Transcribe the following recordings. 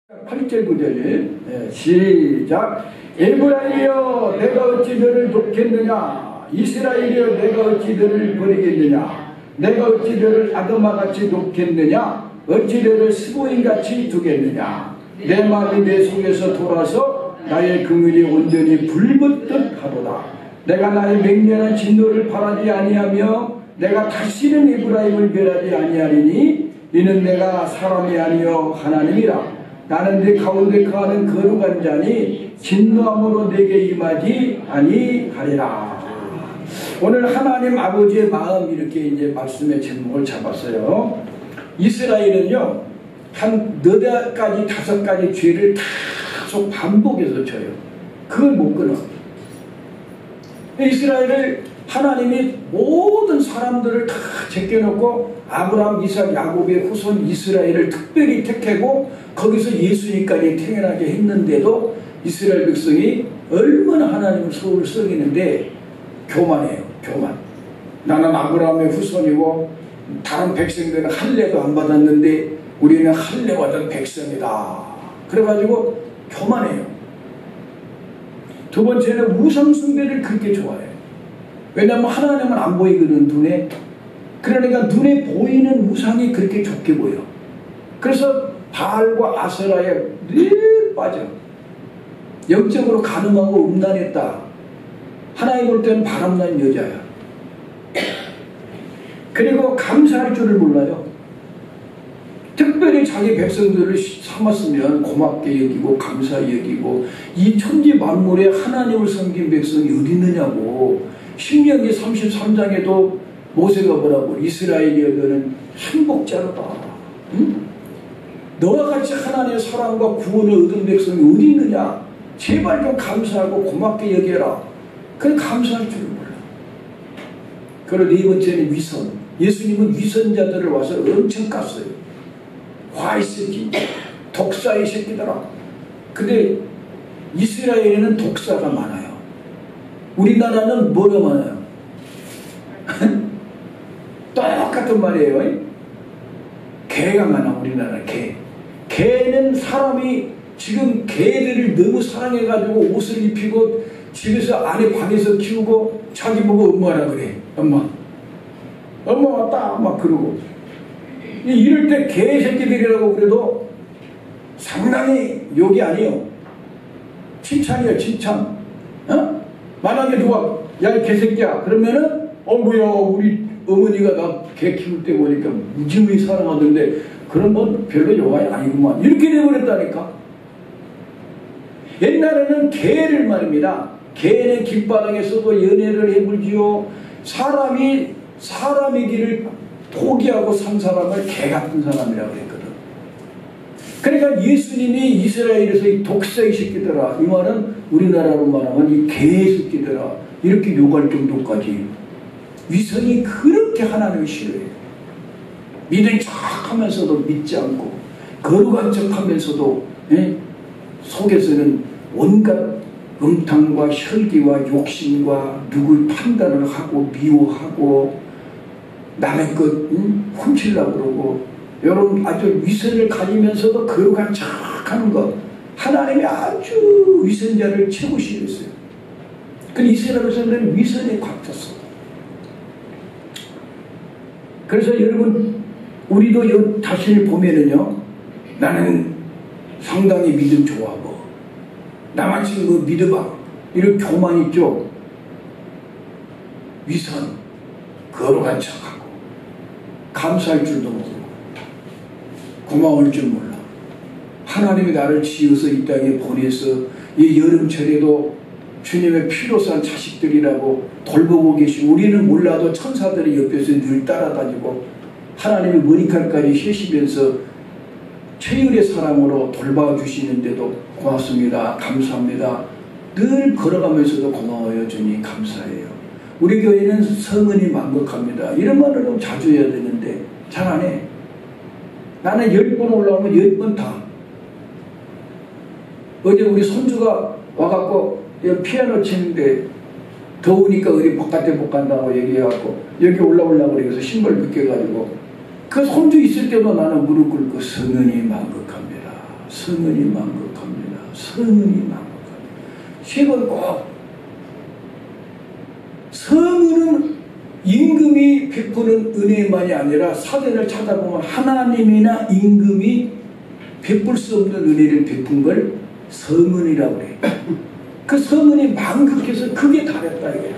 8절 9절 시작. 에브라임이여 내가 어찌 너를 돕겠느냐, 이스라엘이여 내가 어찌 너를 버리겠느냐, 내가 어찌 너를 아드마같이 돕겠느냐, 어찌 너를 스보인같이 두겠느냐. 내 마음이 내 속에서 돌아서 나의 긍휼이 온전히 불붙듯 하도다. 내가 나의 맹렬한 진노를 바라지 아니하며 내가 다시는 에브라임을 멸하지 아니하리니 이는 내가 사람이 아니여 하나님이라. 나는 내 가운데 거하는 거룩한 자니 진노함으로 내게 임하지 아니하리라. 오늘 하나님 아버지의 마음, 이렇게 이제 말씀의 제목을 잡았어요. 이스라엘은요 한 4가지 5가지 죄를 계속 반복해서 져요. 그걸 못 끊어. 이스라엘을 하나님이 모든 사람들을 다 제껴놓고 아브라함, 이삭, 야곱의 후손 이스라엘을 특별히 택하고 거기서 예수님까지 태어나게 했는데도 이스라엘 백성이 얼마나 하나님을 소홀히 썩이는데 교만해요. 교만. 나는 아브라함의 후손이고 다른 백성들은 할례도 안 받았는데 우리는 할례 받은 백성이다. 그래가지고 교만해요. 두 번째는 우상숭배를 그렇게 좋아해요. 왜냐하면 하나님은 안 보이거든, 눈에. 그러니까 눈에 보이는 우상이 그렇게 좋게 보여. 그래서 바알과 아세라에 늘 빠져. 영적으로 가늠하고 음란했다. 하나님 볼 때는 바람난 여자야. 그리고 감사할 줄을 몰라요. 특별히 자기 백성들을 삼았으면 고맙게 여기고 감사 여기고, 이 천지 만물에 하나님을 섬긴 백성이 어디 있느냐고. 신명기 33장에도 모세가 뭐라고, 이스라엘이여 너는 행복자로다. 응? 너와 같이 하나님의 사랑과 구원을 얻은 백성이 어디 있느냐. 제발 좀 감사하고 고맙게 여겨라. 그래 감사할 줄을 몰라. 그리고 네 번째는 위선. 예수님은 위선자들을 와서 엄청 깠어요. 화이 새끼, 독사의 새끼들아. 근데 이스라엘에는 독사가 많아요. 우리나라는 뭐가 많아요? 똑같은 말이에요. 개가 많아. 우리나라 개. 개는 사람이 지금 개들을 너무 사랑해가지고 옷을 입히고 집에서 안에 방에서 키우고 자기 보고 엄마라 그래. 엄마 왔다 막 그러고. 이럴 때 개새끼들이라고 그래도 상당히 욕이 아니에요. 칭찬이에요. 칭찬. 어? 만약에 누가 야 이 개새끼야 그러면은 뭐야 우리 어머니가 나 개 키울 때 보니까 무지무지 사랑하던데 그런 건 별로 요가 아니구만 이렇게 돼버렸다니까. 옛날에는 개를 말입니다. 개는 길바닥에서도 연애를 해불지요. 사람이기를 포기하고 산 사람을 개 같은 사람이라고 했거든. 그러니까 예수님이 이스라엘에서 이 독사의 새끼들아, 이 말은 우리나라로 말하면 이 개의 새끼들아 이렇게 욕할 정도까지 위선이 그렇게 하나님을 싫어해요. 믿은 척하면서도 믿지 않고 거룩한 척하면서도 속에서는 온갖 음탕과 혈기와 욕심과 누구의 판단을 하고 미워하고 남의 것 훔치려고 그러고 여러분 아주 위선을 가지면서도 거룩한 척하는 것. 하나님이 아주 위선자를 최고 싫어했어요. 근데 이스라엘에서는 위선에 꽉 찼어. 그래서 여러분 우리도 자신을 보면은요 나는 상당히 믿음 좋아하고 나같이 뭐 믿어봐 이런 교만 있죠. 위선, 거룩한 척하고 감사할 줄도 모르고 고마울 줄 몰라. 하나님이 나를 지어서 이 땅에 보내서 이 여름철에도 주님의 피로 산 자식들이라고 돌보고 계시고 우리는 몰라도 천사들이 옆에서 늘 따라다니고 하나님의 머리칼까지 휘시면서 최율의 사랑으로 돌봐주시는데도 고맙습니다. 감사합니다. 늘 걸어가면서도 고마워요. 주님 감사해요. 우리 교회는 성은이 만극합니다. 이런 말을 좀 자주 해야 되는데 잘 안 해. 나는 10번 올라오면 10번 다. 어제 우리 손주가 와갖고 피아노 치는데 더우니까 어디 바깥에 못 간다고 얘기해갖고 여기 올라오려고 그래서 신발 벗겨가지고 그 손주 있을 때도 나는 무릎 꿇고 성은이 만극합니다. 성은이 만극합니다. 성은이 만극합니다. 10번 꼭 성은은 임금이 베푸는 은혜만이 아니라 사전을 찾아보면 하나님이나 임금이 베풀 수 없는 은혜를 베푼 걸 성은이라고 그래요. 그 성은이 만극해서 그게 다랬다 이거야.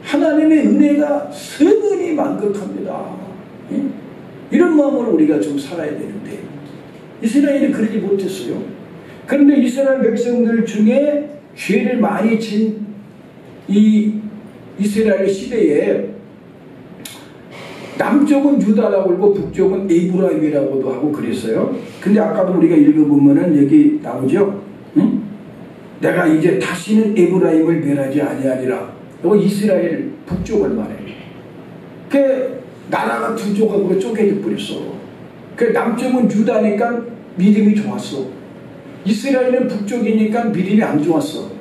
하나님의 은혜가 성은이 만극합니다. 이런 마음으로 우리가 좀 살아야 되는데 이스라엘이 그러지 못했어요. 그런데 이스라엘 백성들 중에 죄를 많이 진 이 이스라엘 시대에 남쪽은 유다라고 그러고 북쪽은 에브라임이라고도 하고 그랬어요. 근데 아까도 우리가 읽어보면은 여기 나오죠. 응? 내가 이제 다시는 에브라임을 멸하지 아니하리라. 이거 이스라엘 북쪽을 말해요. 그 나라가 두 조각으로 쪼개져 버렸어. 그 남쪽은 유다니까 믿음이 좋았어. 이스라엘은 북쪽이니까 믿음이 안 좋았어.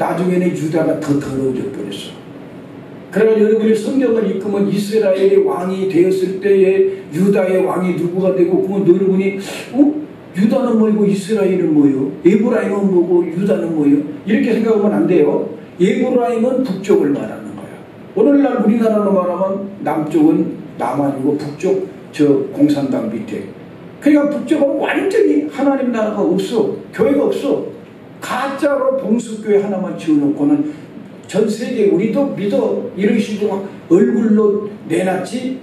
나중에는 유다가 더 더러워져 버렸어. 그러나 여러분이 성경을 읽으면 이스라엘의 왕이 되었을 때에 유다의 왕이 누구가 되고 그러면 여러분이 유다는 뭐고 이스라엘은 뭐요? 에브라임은 뭐고 유다는 뭐요? 이렇게 생각하면 안 돼요. 에브라임은 북쪽을 말하는 거야. 오늘날 우리나라로 말하면 남쪽은 남한이고 북쪽 저 공산당 밑에. 그러니까 북쪽은 완전히 하나님 나라가 없어. 교회가 없어. 가짜로 봉수교회 하나만 지어놓고는 전 세계 우리도 믿어 이런 식으로 얼굴로 내놨지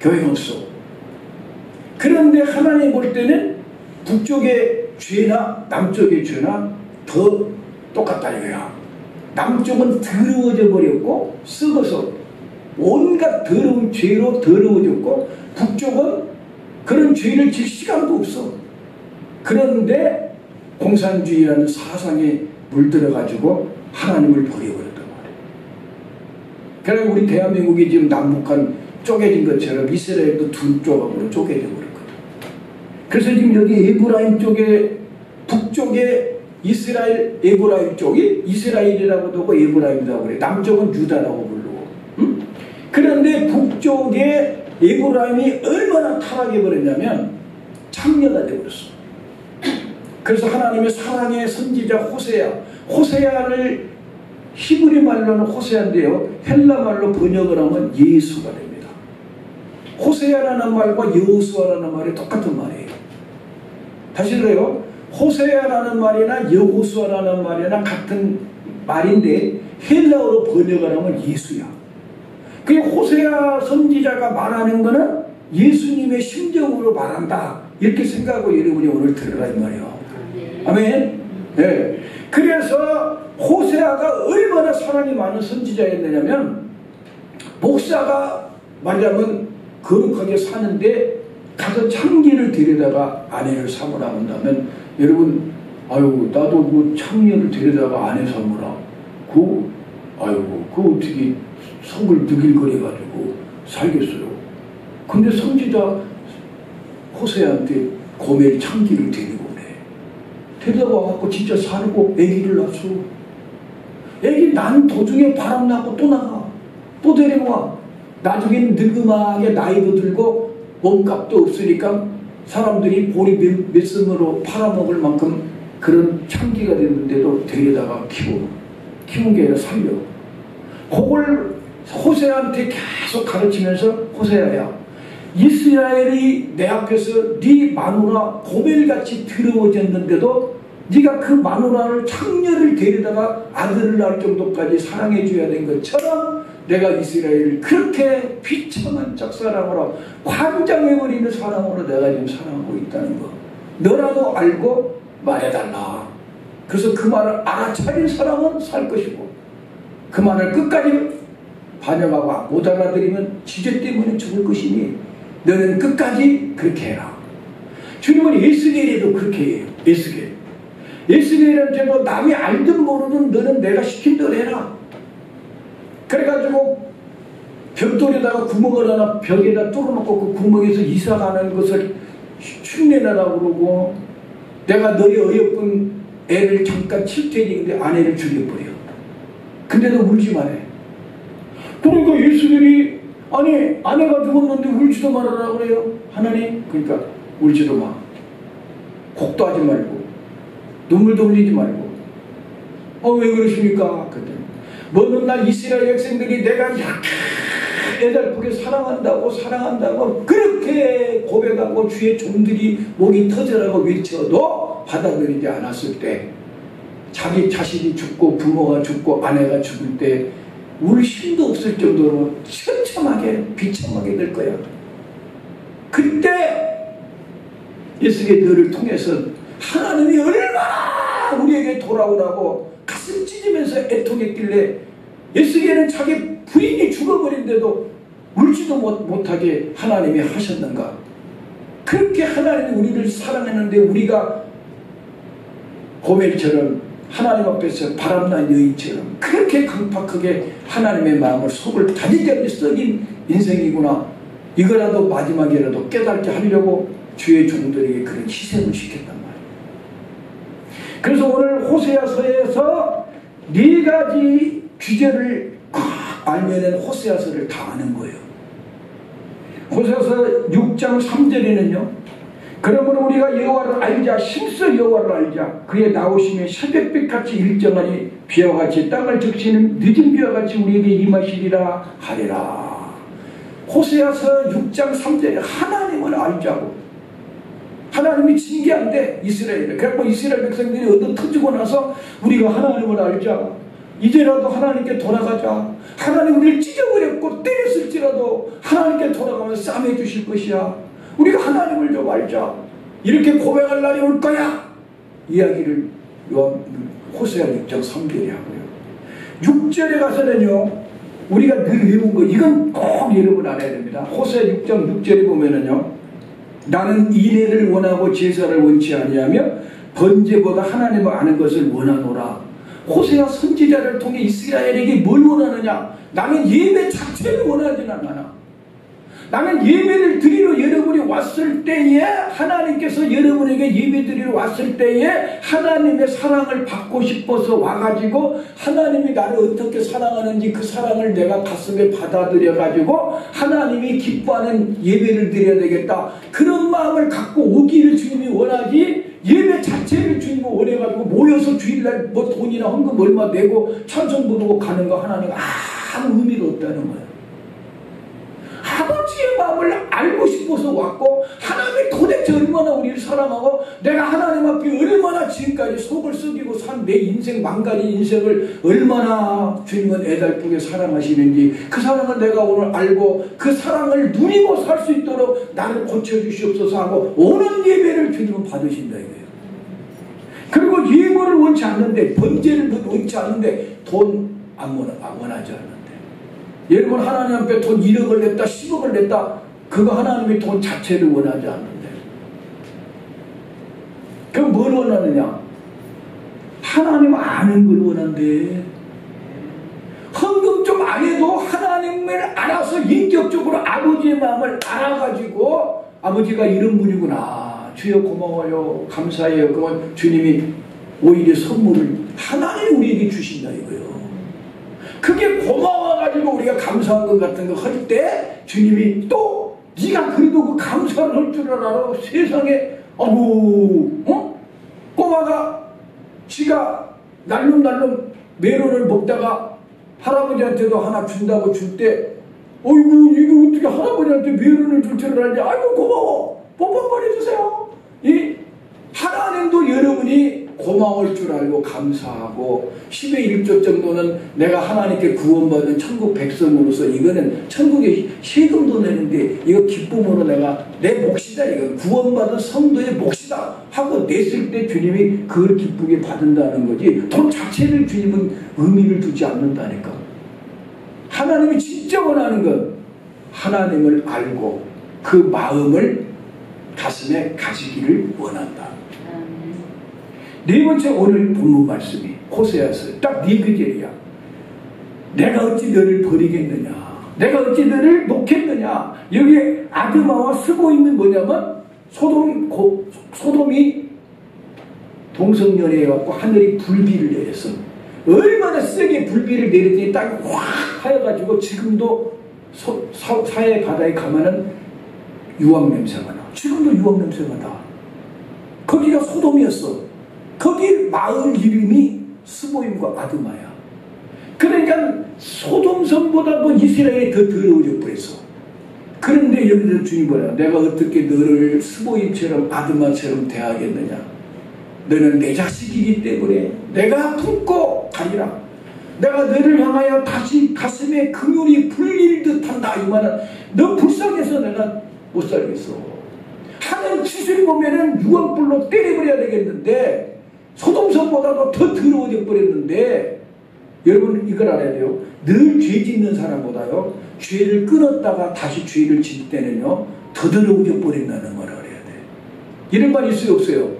교회가 없어. 그런데 하나님 볼 때는 북쪽의 죄나 남쪽의 죄나 더 똑같다 이거야. 남쪽은 더러워져 버렸고 썩어서 온갖 더러운 죄로 더러워졌고 북쪽은 그런 죄를 질 시간도 없어. 그런데 공산주의라는 사상에 물들어가지고 하나님을 버려버렸단 말이에요. 그래서 우리 대한민국이 지금 남북한 쪼개진 것처럼 이스라엘도 두 조각으로 쪼개져 버렸거든. 그래서 지금 여기 에브라임 쪽에 북쪽에 이스라엘 에브라임 쪽이 이스라엘이라고도 하고 에브라임이라고 그래. 남쪽은 유다라고 부르고. 응? 그런데 북쪽에 에브라임이 얼마나 타락해 버렸냐면 창녀가 되어버렸어. 그래서 하나님의 사랑의 선지자 호세아를 히브리 말로는 호세아인데요. 헬라 말로 번역을 하면 예수가 됩니다. 호세아라는 말과 여호수아라는 말이 똑같은 말이에요. 다시 그래요. 호세아라는 말이나 여호수아라는 말이나 같은 말인데 헬라어로 번역을 하면 예수야. 그 호세아 선지자가 말하는 거는 예수님의 심정으로 말한다. 이렇게 생각하고 여러분이 오늘 들으라 이 말이에요. 아멘. 네. 그래서 호세아가 얼마나 사랑이 많은 선지자였느냐면 목사가 말하자면 거룩하게 사는데 가서 창기를 데려다가 아내를 삼으라 한다면 여러분 아이고 나도 그 창녀를 데려다가 아내 삼으라 그 어떻게 속을 느낄거려가지고 살겠어요. 근데 선지자 호세아한테 고멜 창기를 데리고 데려다가 와갖고 진짜 살고 애기를 낳았어. 애기 난 도중에 바람 나고 또 나가. 또 데리고 와. 나중에는 늙음하게 나이도 들고 몸값도 없으니까 사람들이 보리 몇 섬으로 팔아먹을 만큼 그런 창기가 됐는데도 데려다가 키운 게 아니라 살려. 그걸 호세아한테 계속 가르치면서 호세아야 이스라엘이 내 앞에서 네 마누라 고멜같이 더러워졌는데도 네가 그 마누라를 창녀를 데려다가 아들을 낳을 정도까지 사랑해 줘야 된 것처럼 내가 이스라엘을 그렇게 비참한 짝사랑으로 관장해버리는 사랑으로 내가 지금 사랑하고 있다는 거 너라도 알고 말해달라. 그래서 그 말을 알아차린 사람은 살 것이고 그 말을 끝까지 반영하고 못 알아들으면 지죄 때문에 죽을 것이니 너는 끝까지 그렇게 해라. 주님은 에스겔에도 그렇게 해요. 에스겔한테도 남이 알든 모르든 너는 내가 시킨 대로 해라. 그래가지고 벽돌에다가 구멍을 하나 벽에다 뚫어놓고 그 구멍에서 이사가는 것을 흉내내라고 그러고 내가 너희 어여쁜 애를 잠깐 칠 테니 근데 아내를 죽여버려. 근데도 울지 말해. 그러니까 예수들이 아니 아내가 죽었는데 울지도 말아라 그래요. 하나님 그러니까 울지도 마. 곡도 하지 말고 눈물도 흘리지 말고 왜 그러십니까? 그랬더니 어느 날 이스라엘 백성들이 내가 이렇게 애달프게 사랑한다고 그렇게 고백하고 주의 종들이 목이 터져라고 외쳐도 받아들이지 않았을 때 자기 자식이 죽고 부모가 죽고 아내가 죽을 때 울 힘도 없을 정도로 처참하게 비참하게 될 거야. 그때 예수께서를 통해서 하나님이 얼마나 우리에게 돌아오라고 가슴 찢으면서 애통했길래 예수께는 자기 부인이 죽어버린데도 울지도 못하게 하나님이 하셨는가. 그렇게 하나님이 우리를 사랑했는데 우리가 고멜처럼 하나님 앞에서 바람난 여인처럼 그렇게 강팍하게 하나님의 마음을 속을 다지게 썩인 인생이구나. 이거라도 마지막이라도 깨닫게 하려고 주의 종들에게 그런 희생을 시켰단 말이에요. 그래서 오늘 호세아서에서 4가지 주제를 꽉 알면은 호세아서를 다 아는 거예요. 호세아서 6장 3절에는요. 그러므로 우리가 여호와를 알자, 힘써 여호와를 알자. 그의 나오심에 새벽빛같이 일정하니 비와 같이 땅을 적시는 늦은 비와 같이 우리에게 임하시리라 하리라. 호세아서 6장 3절에 하나님을 알자고. 하나님이 징계한대 이스라엘을. 그래서 이스라엘 백성들이 얻어 터지고 나서 우리가 하나님을 알자. 이제라도 하나님께 돌아가자. 하나님 우리를 찢어버렸고 때렸을지라도 하나님께 돌아가면 싸매 주실 것이야. 우리가 하나님을 좀 알자. 이렇게 고백할 날이 올 거야. 이야기를 호세아 6장 3절에 하고요. 6절에 가서는요. 우리가 늘 외운 거 이건 꼭 여러분 알아야 됩니다. 호세아 6장 6절에 보면은요. 나는 인애를 원하고 제사를 원치 아니하며 번제보다 하나님을 아는 것을 원하노라. 호세아 선지자를 통해 이스라엘에게 뭘 원하느냐? 나는 예배 자체를 원하지는 않아. 나는 예배를 드리러 여러분이 왔을 때에 하나님께서 여러분에게 예배 드리러 왔을 때에 하나님의 사랑을 받고 싶어서 와가지고 하나님이 나를 어떻게 사랑하는지 그 사랑을 내가 가슴에 받아들여가지고 하나님이 기뻐하는 예배를 드려야 되겠다. 그런 마음을 갖고 오기를 주님이 원하지 예배 자체를 주님이 원해가지고 모여서 주일날 뭐 돈이나 헌금 얼마 내고 찬송 부르고 가는 거 하나님 아무 의미가 없다는 거예요. 아버지의 마음을 알고 싶어서 왔고 하나님이 도대체 얼마나 우리를 사랑하고 내가 하나님 앞에 얼마나 지금까지 속을 썩이고 산 내 인생 망가진 인생을 얼마나 주님은 애달프게 사랑하시는지 그 사랑을 내가 오늘 알고 그 사랑을 누리고 살 수 있도록 나를 고쳐주시옵소서 하고 오는 예배를 주님은 받으신다 이거예요. 그리고 예물을 원치 않는데 번제를 원치 않는데 돈 안 원하지 않는데 여러분 하나님 앞에 돈 1억을 냈다 10억을 냈다 그거 하나님이 돈 자체를 원하지 않는데 그럼 뭘 원하느냐? 하나님 아는 걸 원한대. 헌금 좀 안 해도 하나님을 알아서 인격적으로 아버지의 마음을 알아가지고 아버지가 이런 분이구나 주여 고마워요 감사해요. 그러면 주님이 오히려 선물을 하나님 우리에게 주신다 이거예요. 그게 고마워가지고 우리가 감사한 것 같은 거 할 때 주님이 또 네가 그래도 그 감사를 할 줄 알아. 세상에 꼬마가 지가 날름날름 메론을 먹다가 할아버지한테도 하나 준다고 줄 때 어이구 이게 어떻게 할아버지한테 메론을 줄 줄 알지. 아이고 고마워 뽀뽀 한번 해주세요. 이 하나님도 여러분이 고마울 줄 알고 감사하고 10의 1조 정도는 내가 하나님께 구원받은 천국 백성으로서 이거는 천국에 세금도 내는데 이거 기쁨으로 내가 내 몫이다. 이거 구원받은 성도의 몫이다 하고 냈을 때 주님이 그걸 기쁘게 받는다는 거지 돈 자체를 주님은 의미를 두지 않는다니까. 하나님이 진짜 원하는 건 하나님을 알고 그 마음을 가슴에 가지기를 원한다. 네 번째 오늘 본문 말씀이 호세아서 딱 4구절이야. 내가 어찌 너를 버리겠느냐. 내가 어찌 너를 놓겠느냐. 여기에 아드마와 스보임이 뭐냐면 소돔이 동성연애해갖고 하늘이 불비를 내렸어. 얼마나 세게 불비를 내렸더니 땅이 확 하여가지고 지금도 사해 바다에 가면은 유황 냄새가 나. 지금도 유황 냄새가 나. 그 거기가 소돔이었어. 거기 마을 이름이 스보임과 아드마야. 그러니까 소돔성보다도 이스라엘이 더 더러워져 버렸어. 그런데 여기서 주님 뭐라, 내가 어떻게 너를 스보임처럼 아드마처럼 대하겠느냐. 너는 내 자식이기 때문에 내가 품고 가리라. 내가 너를 향하여 다시 가슴에 그물이 불릴 듯한다. 이 말은 너 불쌍해서 내가 못 살겠어. 하는 짓을 보면은 유황불로 때려버려야 되겠는데 소돔성보다도 더 더러워져 버렸는데, 여러분 이걸 알아야 돼요. 늘 죄 짓는 사람보다요, 죄를 끊었다가 다시 죄를 짓을 때는요 더 더러워져 버린다는 걸 알아야 돼. 이런 말 있어요 없어요?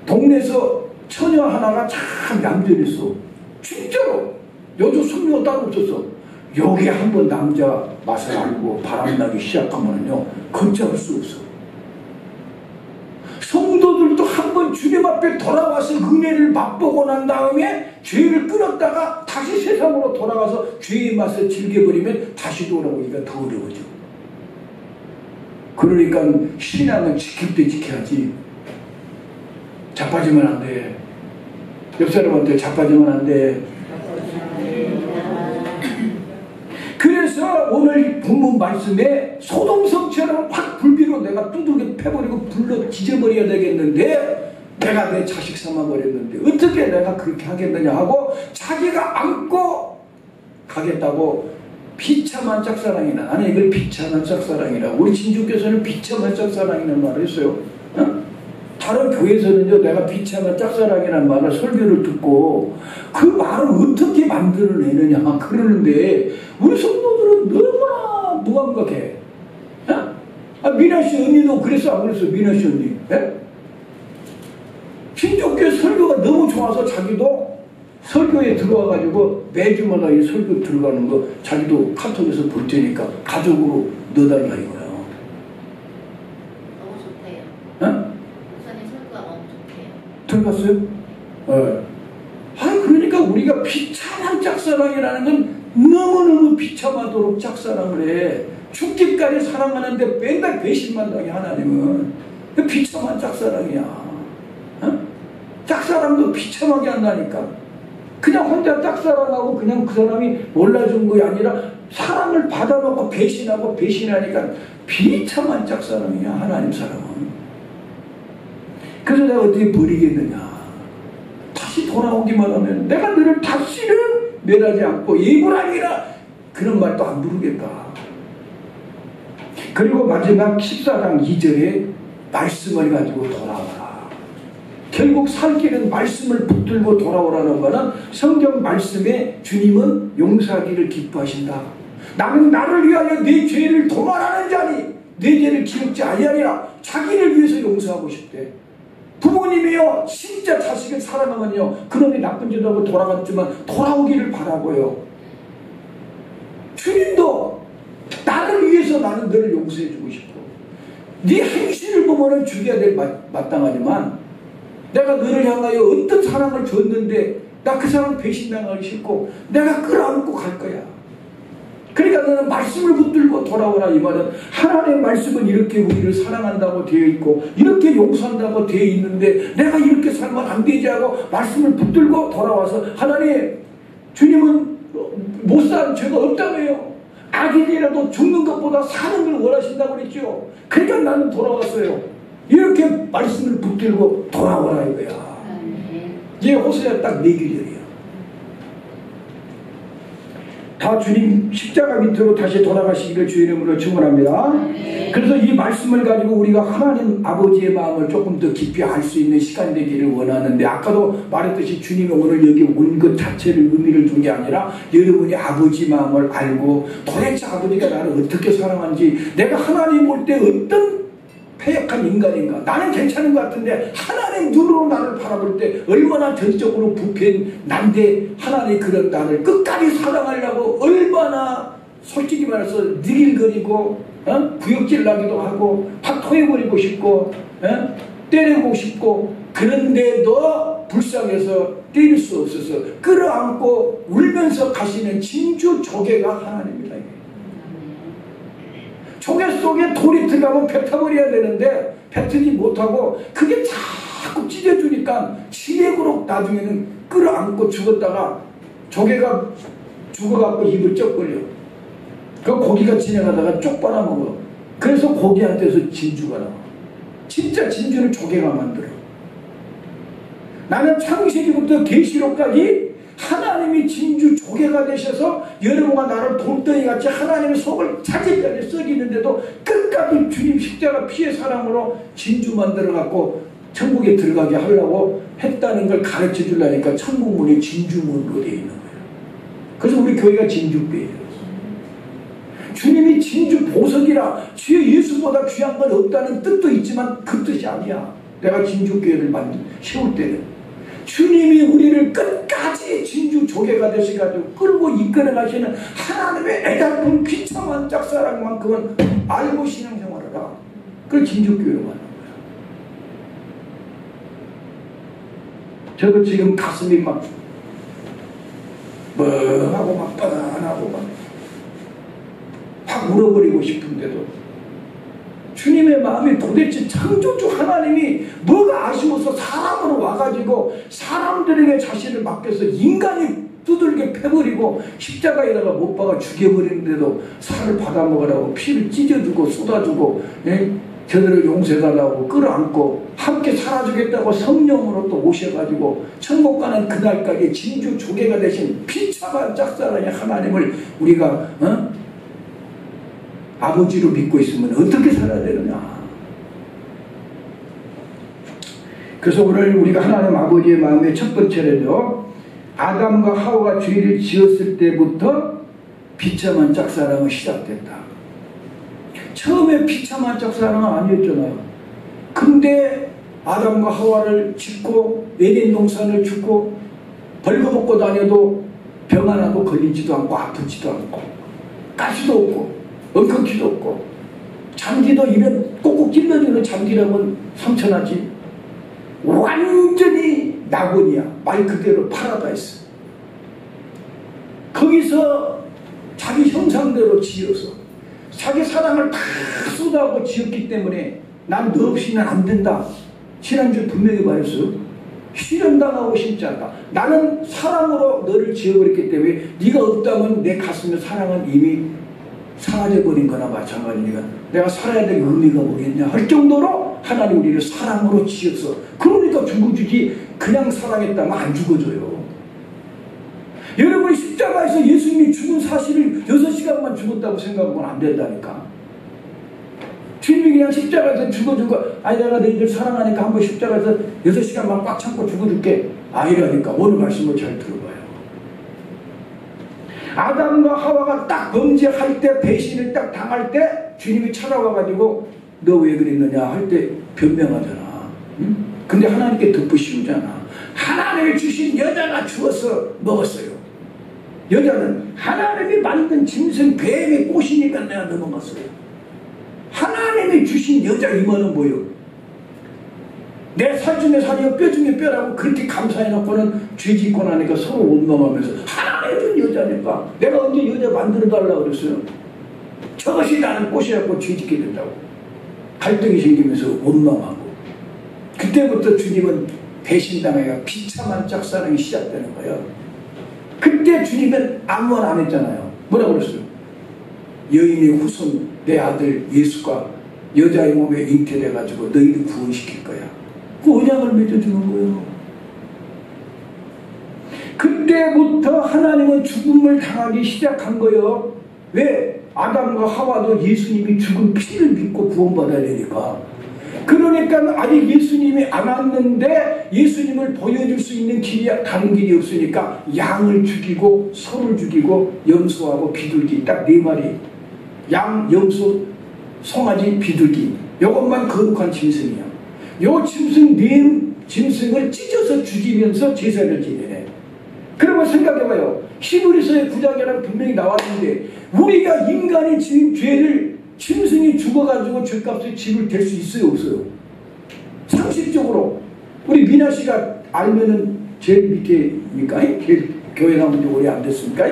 동네에서 처녀 하나가 참 얌전했어. 진짜로 여자 숙녀가 따로 없었어. 여기 한번 남자 맛을 알고 바람나기 시작하면요 걷잡을 수 없어. 성도들도 한번 주님 앞에 돌아와서 은혜를 맛보고 난 다음에 죄를 끊었다가 다시 세상으로 돌아가서 죄의 맛을 즐겨버리면 다시 돌아오기가 더 어려워져. 그러니까 신앙은 지킬 때 지켜야지. 자빠지면 안 돼. 옆 사람한테 자빠지면 안 돼. 그래서 오늘 본문 말씀에 소돔성처럼 확 불비로 내가 두들겨 패버리고 불러 지져버려야 되겠는데 내가 내 자식 삼아버렸는데 어떻게 내가 그렇게 하겠느냐 하고 자기가 안고 가겠다고 비참한 짝사랑이나, 나는 이걸 비참한 짝사랑이라고, 우리 진주교에서는 비참한 짝사랑이라는 말을 했어요. 다른 교회에서는요 내가 비참한 짝사랑이라는 말을 설교를 듣고 그 말을 어떻게 만들어내느냐 그러는데 우리 성도들은 너무나 무감각해. 미나씨 언니도 그랬어 안 그랬어? 미나씨 언니 신족교회 설교가 너무 좋아서 자기도 설교에 들어와가지고 매주마다 이 설교 들어가는 거 자기도 카톡에서 볼 테니까 가족으로 넣어달라 이거야. 너무 좋대요. 목사님 설교가 너무 좋대요. 들어봤어요? 네. 그러니까 우리가 비참한 짝사랑이라는 건 너무너무 비참하도록 짝사랑을 해. 죽기까지 사랑하는데 맨날 배신만 당해. 하나님은 비참한 짝사랑이야. 짝사랑도 비참하게 한다니까. 그냥 혼자 짝사랑하고 그냥 그 사람이 몰라준 게 아니라 사랑을 받아놓고 배신하고 배신하니까 비참한 짝사랑이야 하나님 사랑은. 그래서 내가 어떻게 버리겠느냐. 다시 돌아오기만 하면 내가 너를 다시는 멸하지 않고 예불하리라 그런 말도 안 부르겠다. 그리고 마지막 14장 2절에 말씀을 가지고 돌아와라. 결국 살 길은 말씀을 붙들고 돌아오라는 것은 성경 말씀에 주님은 용서하기를 기뻐하신다. 나는 나를 위하여 내 죄를 도말하는 자니 내 죄를 기억지 아니하리라. 자기를 위해서 용서하고 싶대. 부모님이요 진짜 자식을 사랑하면요 그놈이 나쁜 짓 하고 돌아갔지만 돌아오기를 바라고요. 주님도 나를 위해서 나는 너를 용서해주고 싶어. 네 행실을 보면은 죽여야 될 마땅하지만 내가 너를 향하여 어떤 사랑을 줬는데 나 그 사람 배신당하기 싫고 내가 끌어안고 갈 거야. 그러니까 너는 말씀을 붙들고 돌아오라 이 말은 하나님의 말씀은 이렇게 우리를 사랑한다고 되어 있고 이렇게 용서한다고 되어 있는데 내가 이렇게 살면 안 되지 하고 말씀을 붙들고 돌아와서 하나님 주님은 못 사는 죄가 없다며요. 악인이라도 죽는 것보다 사는 걸 원하신다고 그랬죠. 그러니까 나는 돌아왔어요. 이렇게 말씀을 붙들고 돌아오라 이거야. 이게 호세아 딱 4길이야. 다 주님 십자가 밑으로 다시 돌아가시기를 주의 이름으로 축원합니다. 그래서 이 말씀을 가지고 우리가 하나님 아버지의 마음을 조금 더 깊이 알 수 있는 시간 되기를 원하는데 아까도 말했듯이 주님이 오늘 여기 온 것 자체를 의미를 준 게 아니라 여러분이 아버지 마음을 알고 도대체 아버지가 나를 어떻게 사랑하는지 내가 하나님 올 때 어떤 패역한 인간인가? 나는 괜찮은 것 같은데 하나님 눈으로 나를 바라볼 때 얼마나 전적으로 부패한 난데 하나님 그런 나를 끝까지 사랑하려고 얼마나 솔직히 말해서 느릴거리고 구역질 나기도 하고 파토해버리고 싶고 때리고 싶고 그런데도 불쌍해서 때릴 수 없어서 끌어안고 울면서 가시는 진주 조개가 하나님입니다. 조개 속에 돌이 들어가면 뱉어버려야 되는데 뱉지 못하고 그게 자꾸 찢어주니까 치맥으로 나중에는 끌어안고 죽었다가 조개가 죽어갖고 입을 쩍 벌려. 그 고기가 지나가다가 쪽 빨아먹어. 그래서 고기한테서 진주가 나와. 진짜 진주는 조개가 만들어. 나는 창세기부터 계시록까지 하나님이 진주 조개가 되셔서 여러분과 나를 돌덩이같이 하나님의 속을 차지까지 썩이는데도 끝까지 주님 십자가 피의 사랑으로 진주 만들어갖고 천국에 들어가게 하려고 했다는 걸 가르쳐 주려니까 천국문이 진주문으로 되어 있는 거예요. 그래서 우리 교회가 진주교회예요. 주님이 진주 보석이라 주의 예수보다 귀한 건 없다는 뜻도 있지만 그 뜻이 아니야. 내가 진주교회를 세울 때는 주님이 우리를 끝까지 진주 조개가 되셔가지고 끌고 이끌어 가시는 하나님의 애달픈 비참한 짝사랑만큼은 알고 신앙생활하라. 그걸 진주교회로 만든 거야. 저도 지금 가슴이 막 멍하고 막 뻔하고 막 확 울어버리고 싶은데도 주님의 마음이 도대체 창조주 하나님이 뭐가 아쉬워서 사람으로 와가지고 사람들에게 자신을 맡겨서 인간이 두들겨 패버리고 십자가에다가 못 박아 죽여버리는데도 살을 받아먹으라고 피를 찢어주고 쏟아주고 저들을 용서해달라고 끌어안고 함께 살아주겠다고 성령으로 또 오셔가지고 천국 가는 그날까지 진주 조개가 되신 비참한 짝사랑의 하나님을 우리가 아버지로 믿고 있으면 어떻게 살아야 되느냐. 그래서 오늘 우리가 하나님 아버지의 마음의 첫 번째는요, 아담과 하와가 죄를 지었을 때부터 비참한 짝사랑은 시작됐다. 처음에 비참한 짝사랑은 아니었잖아요. 근데 아담과 하와를 짓고 에덴 동산을 짓고 벌거벗고 다녀도 병 하나도 걸리지도 않고 아프지도 않고 가시도 없고 엉겅퀴도 없고 잔디도 입에 꼭꼭 찔러주는 잔디라면 상처나지. 완전히 낙원이야. 말 그대로 파라다이스. 거기서 자기 형상대로 지어서 자기 사랑을 다 쏟아하고 지었기 때문에 난 너 없이는 안 된다. 지난주에 분명히 말했어요. 실현당하고 싶지 않다. 나는 사랑으로 너를 지어버렸기 때문에 네가 없다면 내 가슴에 사랑은 이미 사라져버린 거나 마찬가지니까 내가 살아야 될 의미가 뭐겠냐 할 정도로 하나님 우리를 사랑으로 지었어. 그러니까 죽어주지. 그냥 사랑했다면 안 죽어줘요. 여러분이 십자가에서 예수님이 죽은 사실을 6시간만 죽었다고 생각하면 안 된다니까. 주님이 그냥 십자가에서 죽어주고 아니 내가 너희들 사랑하니까 한번 십자가에서 6시간만 꽉 참고 죽어줄게 아니라니까. 오늘 말씀을 잘 들어봐요. 아담과 하와가 딱 범죄할 때 배신을 딱 당할 때 주님이 찾아와가지고 너 왜 그랬느냐 할 때 변명하잖아. 응? 근데 하나님께 덮으시우잖아. 하나님이 주신 여자가 주어서 먹었어요. 여자는 하나님이 만든 짐승 뱀의 꽃이니까 내가 넘어갔어요. 하나님이 주신 여자 이 말은 뭐예요? 내 살 중에 살이요 뼈 중에 뼈라고 그렇게 감사해놓고는 죄 짓고 나니까 서로 원망하면서 하나님 준 여자니까 내가 언제 여자 만들어달라고 그랬어요? 저것이 나는 꽃이라고 죄 짓게 된다고 갈등이 생기면서 원망하고 그때부터 주님은 배신당해가 비참한 짝사랑이 시작되는 거예요. 그때 주님은 아무 말 안 했잖아요. 뭐라고 그랬어요? 여인의 후손 내 아들 예수가 여자의 몸에 잉태돼가지고 너희를 구원시킬 거야. 그 언약을 맺어주는 거예요. 그때부터 하나님은 죽음을 당하기 시작한 거예요. 왜? 아담과 하와도 예수님이 죽은 피를 믿고 구원받아야 되니까. 그러니까 아직 예수님이 안 왔는데 예수님을 보여줄 수 있는 길이 다른 길이 없으니까 양을 죽이고 소를 죽이고 염소하고 비둘기 딱 4마리. 양, 염소, 송아지, 비둘기. 이것만 거룩한 짐승이야. 요 짐승을 찢어서 죽이면서 제사를 지내네. 그러면 생각해봐요. 히브리서의 9장에는 분명히 나왔는데 우리가 인간이 지은 죄를 짐승이 죽어가지고 죄값에 집을 댈 수 있어요 없어요? 상식적으로 우리 미나 씨가 알면은 제일 밑에니까 교회 나온 지 오래 안 됐으니까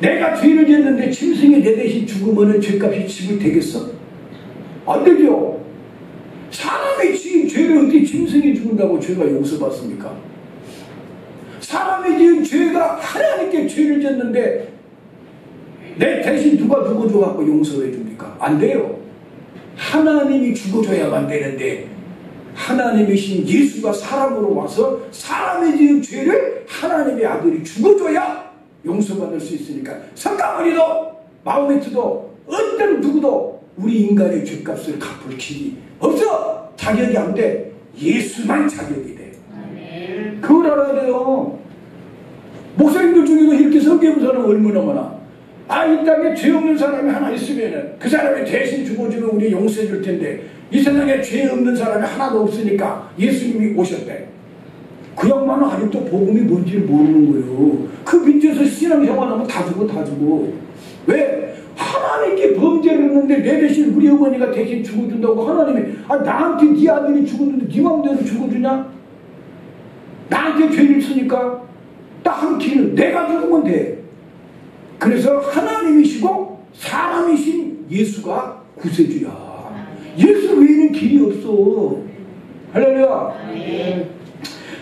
내가 죄를 지었는데 짐승이 내 대신 죽으면은 죄값이 집을 되겠어? 안 되죠. 사람 죄를 어떻게 짐승이 죽는다고 죄가 용서받습니까? 사람이 지은 죄가 하나님께 죄를 졌는데 내 대신 누가 죽어줘갖고 용서해 줍니까? 안 돼요. 하나님이 죽어줘야만 되는데 하나님이신 예수가 사람으로 와서 사람이 지은 죄를 하나님의 아들이 죽어줘야 용서받을 수 있으니까 성가모니도 마호메트도 어떤 누구도 우리 인간의 죄값을 갚을 길이 없어. 자격이 안 돼. 예수만 자격이 돼. 그걸 알아야 돼요. 목사님들 중에도 이렇게 설교하는 사람은 얼마나 많아. 이 땅에 죄 없는 사람이 하나 있으면 그 사람이 대신 죽어주면 우리 용서해 줄 텐데 이 세상에 죄 없는 사람이 하나도 없으니까 예수님이 오셨대. 그 양반은 아직도 복음이 뭔지를 모르는 거예요. 그 밑에서 신앙생활하면 다 죽어. 왜? 하나님께 범죄를 했는데 내 대신 우리 어머니가 대신 죽어준다고 하나님이 나한테 네 아들이 죽었는데 네 마음대로 죽어주냐? 나한테 죄를 쓰니까 딱 한 길은 내가 죽으면 돼. 그래서 하나님이시고 사람이신 예수가 구세주야. 예수 외에는 길이 없어. 할렐루야.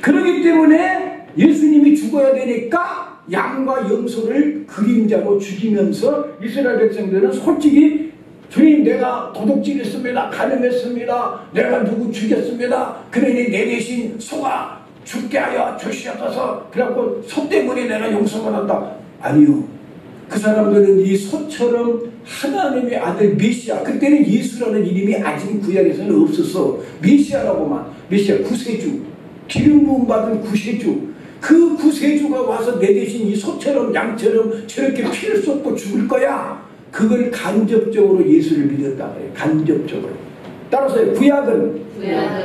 그렇기 때문에 예수님이 죽어야 되니까 양과 염소를 그림자로 죽이면서 이스라엘 백성들은 솔직히 주님 내가 도둑질했습니다. 가늠했습니다. 내가 누구 죽였습니다. 그러니 내 대신 소가 죽게 하여 주시옵소서. 그래갖고 소 때문에 내가 용서받았다. 아니요. 그 사람들은 이 소처럼 하나님의 아들 메시아, 그때는 예수라는 이름이 아직 구약에서는 없었어. 메시아라고만. 메시아 구세주, 기름 부음 받은 구세주. 그 구세주가 와서 내 대신 이 소처럼 양처럼 저렇게 피를 쏟고 죽을 거야. 그걸 간접적으로 예수를 믿었다 그래요. 간접적으로. 따라서 구약은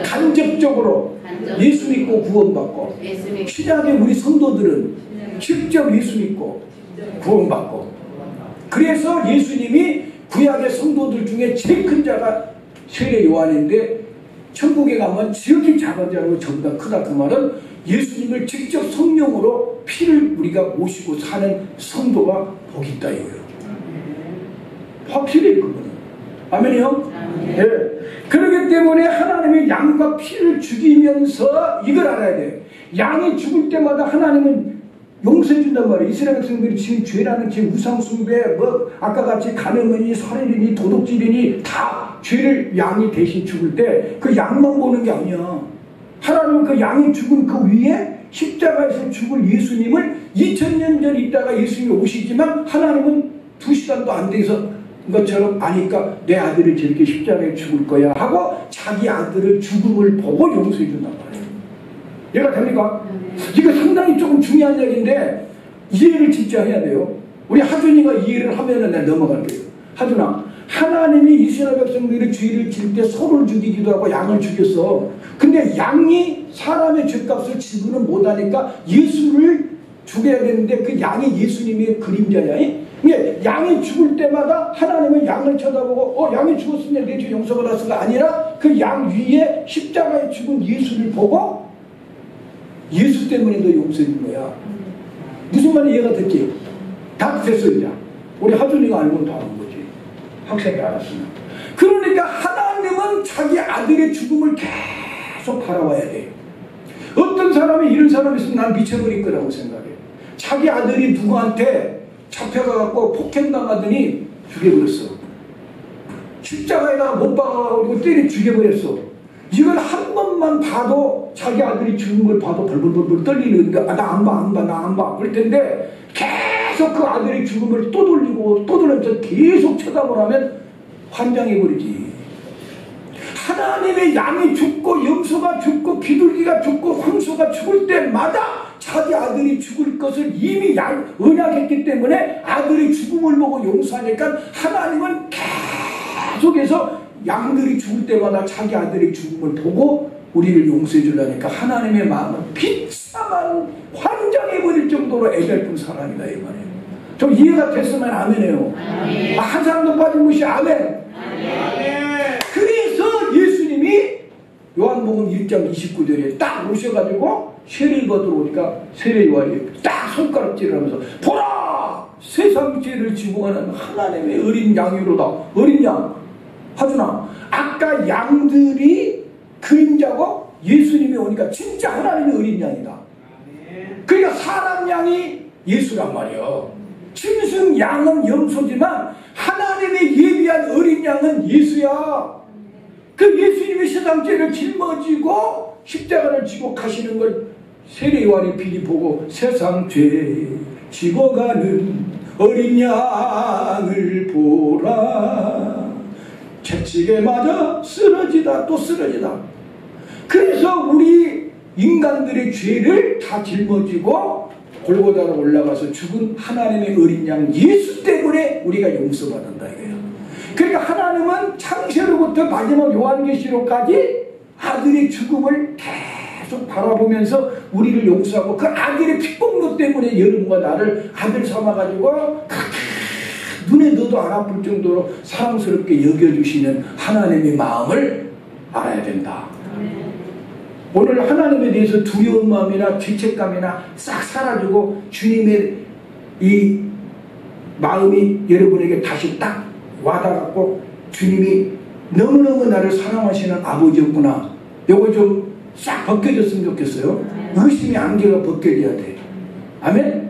간접적으로 예수 믿고 구원받고, 신약의 우리 성도들은 직접 예수 믿고 구원받고. 그래서 예수님이 구약의 성도들 중에 제일 큰 자가 세례 요한인데 천국에 가면 지극히 작은 자라고 저보다 크다. 그 말은 예수님을 직접 성령으로 피를 우리가 모시고 사는 성도가 복이 있다 이거예요. 확실히 그거는. 아멘이요? 네. 그렇기 때문에 하나님의 양과 피를 죽이면서 이걸 알아야 돼. 양이 죽을 때마다 하나님은 용서해 준단 말이에요. 이스라엘 백성들이 지금 죄라는 지 우상숭배, 아까 같이 가늠이니 살인이니 도둑질이니 다 죄를 양이 대신 죽을 때 그 양만 보는 게 아니야. 하나님은 그 양이 죽은 그 위에 십자가에서 죽을 예수님을 2000년 전 있다가 예수님이 오시지만 하나님은 2시간도 안 돼서 것처럼 아니까 내 아들이 저렇게 십자가에 죽을 거야 하고 자기 아들의 죽음을 보고 용서해 준단 말이에요. 이해가 됩니까? 이거 상당히 조금 중요한 얘기인데 이해를 진짜 해야 돼요. 우리 하준이가 이해를 하면은 내가 넘어갈게요. 하준아, 하나님이 이스라엘 백성들이 죄를 질 때 소를 죽이기도 하고 양을 죽였어. 근데 양이 사람의 죄값을 지구는 못하니까 예수를 죽여야 되는데 그 양이 예수님의 그림자야. 양이 죽을 때마다 하나님은 양을 쳐다보고 양이 죽었으면 내 죄 용서받았을까 아니라 그 양 위에 십자가에 죽은 예수를 보고 예수 때문에 너 용서해 준 거야. 무슨 말이 이해가 됐지? 다 됐어 이제. 우리 하준이가 알고는 다 아는 거지. 학생이 알았으면. 그러니까 하나님은 자기 아들의 죽음을 계속 바라봐야 돼. 어떤 사람이 이런 사람이 있으면 난 미쳐버릴 거라고 생각해. 자기 아들이 누구한테 잡혀가갖고 폭행당하더니 죽여버렸어. 십자가에다가 못 박아가지고 때려 죽여버렸어. 이걸 한 번만 봐도 자기 아들이 죽은 걸 봐도 벌벌벌 떨리는데 나 안 봐. 그럴 텐데 계속 그 아들의 죽음을 또 돌리고 또 돌리면서 계속 쳐다보라면 환장해버리지. 하나님의 양이 죽고 염소가 죽고 비둘기가 죽고 황소가 죽을 때마다 자기 아들이 죽을 것을 이미 언약했기 때문에 아들의 죽음을 보고 용서하니까 하나님은 계속해서 양들이 죽을 때마다 자기 아들의 죽음을 보고 우리를 용서해 주려니까 하나님의 마음은 비참한 환장해버릴 정도로 애달픈 사람이다 이 말이에요. 좀 이해가 됐으면 아멘해요. 한 사람도 빠진 것이 아멘. 그래서 예수님이 요한복음 1장 29절에 딱 오셔가지고 세례를 받으러 오니까 세례 요한이 딱 손가락질을 하면서 보라! 세상 죄를 지고 가는 하나님의 어린 양이로다. 어린 양. 하준아, 아까 양들이 그림자고 예수님이 오니까 진짜 하나님의 어린 양이다. 그러니까 사람 양이 예수란 말이에요. 짐승 양은 염소지만 하나님의 예비한 어린 양은 예수야. 그 예수님이 세상 죄를 짊어지고 십자가를 지고 가시는 걸 세례 요한이 비리 보고 세상 죄 지고 가는 어린 양을 보라. 채찍에 맞아 쓰러지다 또 쓰러지다. 그래서 우리 인간들의 죄를 다 짊어지고 골고다로 올라가서 죽은 하나님의 어린 양 예수 때문에 우리가 용서받는다 이거예요. 그러니까 하나님은 창세로부터 마지막 요한계시록까지 아들의 죽음을 계속 바라보면서 우리를 용서하고 그 아들의 핏봉로 때문에 여러분과 나를 아들 삼아가지고 눈에 넣어도 안 아플 정도로 사랑스럽게 여겨주시는 하나님의 마음을 알아야 된다. 오늘 하나님에 대해서 두려운 마음이나 죄책감이나 싹 사라지고 주님의 이 마음이 여러분에게 다시 딱 와닿았고 주님이 너무너무 나를 사랑하시는 아버지였구나. 요거 좀 싹 벗겨졌으면 좋겠어요. 의심의 안개가 벗겨져야 돼. 아멘?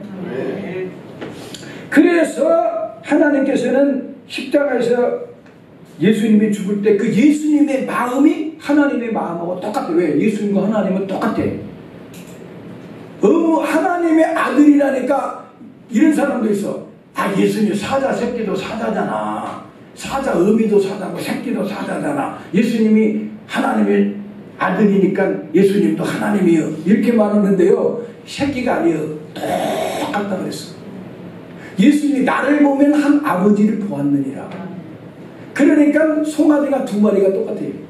그래서 하나님께서는 십자가에서 예수님이 죽을 때 그 예수님의 마음이 하나님의 마음하고 똑같아. 왜? 예수님과 하나님은 똑같아. 하나님의 아들이라니까 이런 사람도 있어. 아, 예수님 사자 새끼도 사자잖아. 사자 어미도 사자고 새끼도 사자잖아. 예수님이 하나님의 아들이니까 예수님도 하나님이요. 이렇게 말하는데요. 새끼가 아니에요. 똑같다 그랬어. 예수님이 나를 보면 한 아버지를 보았느니라. 그러니까 송아지가 두 마리가 똑같아요.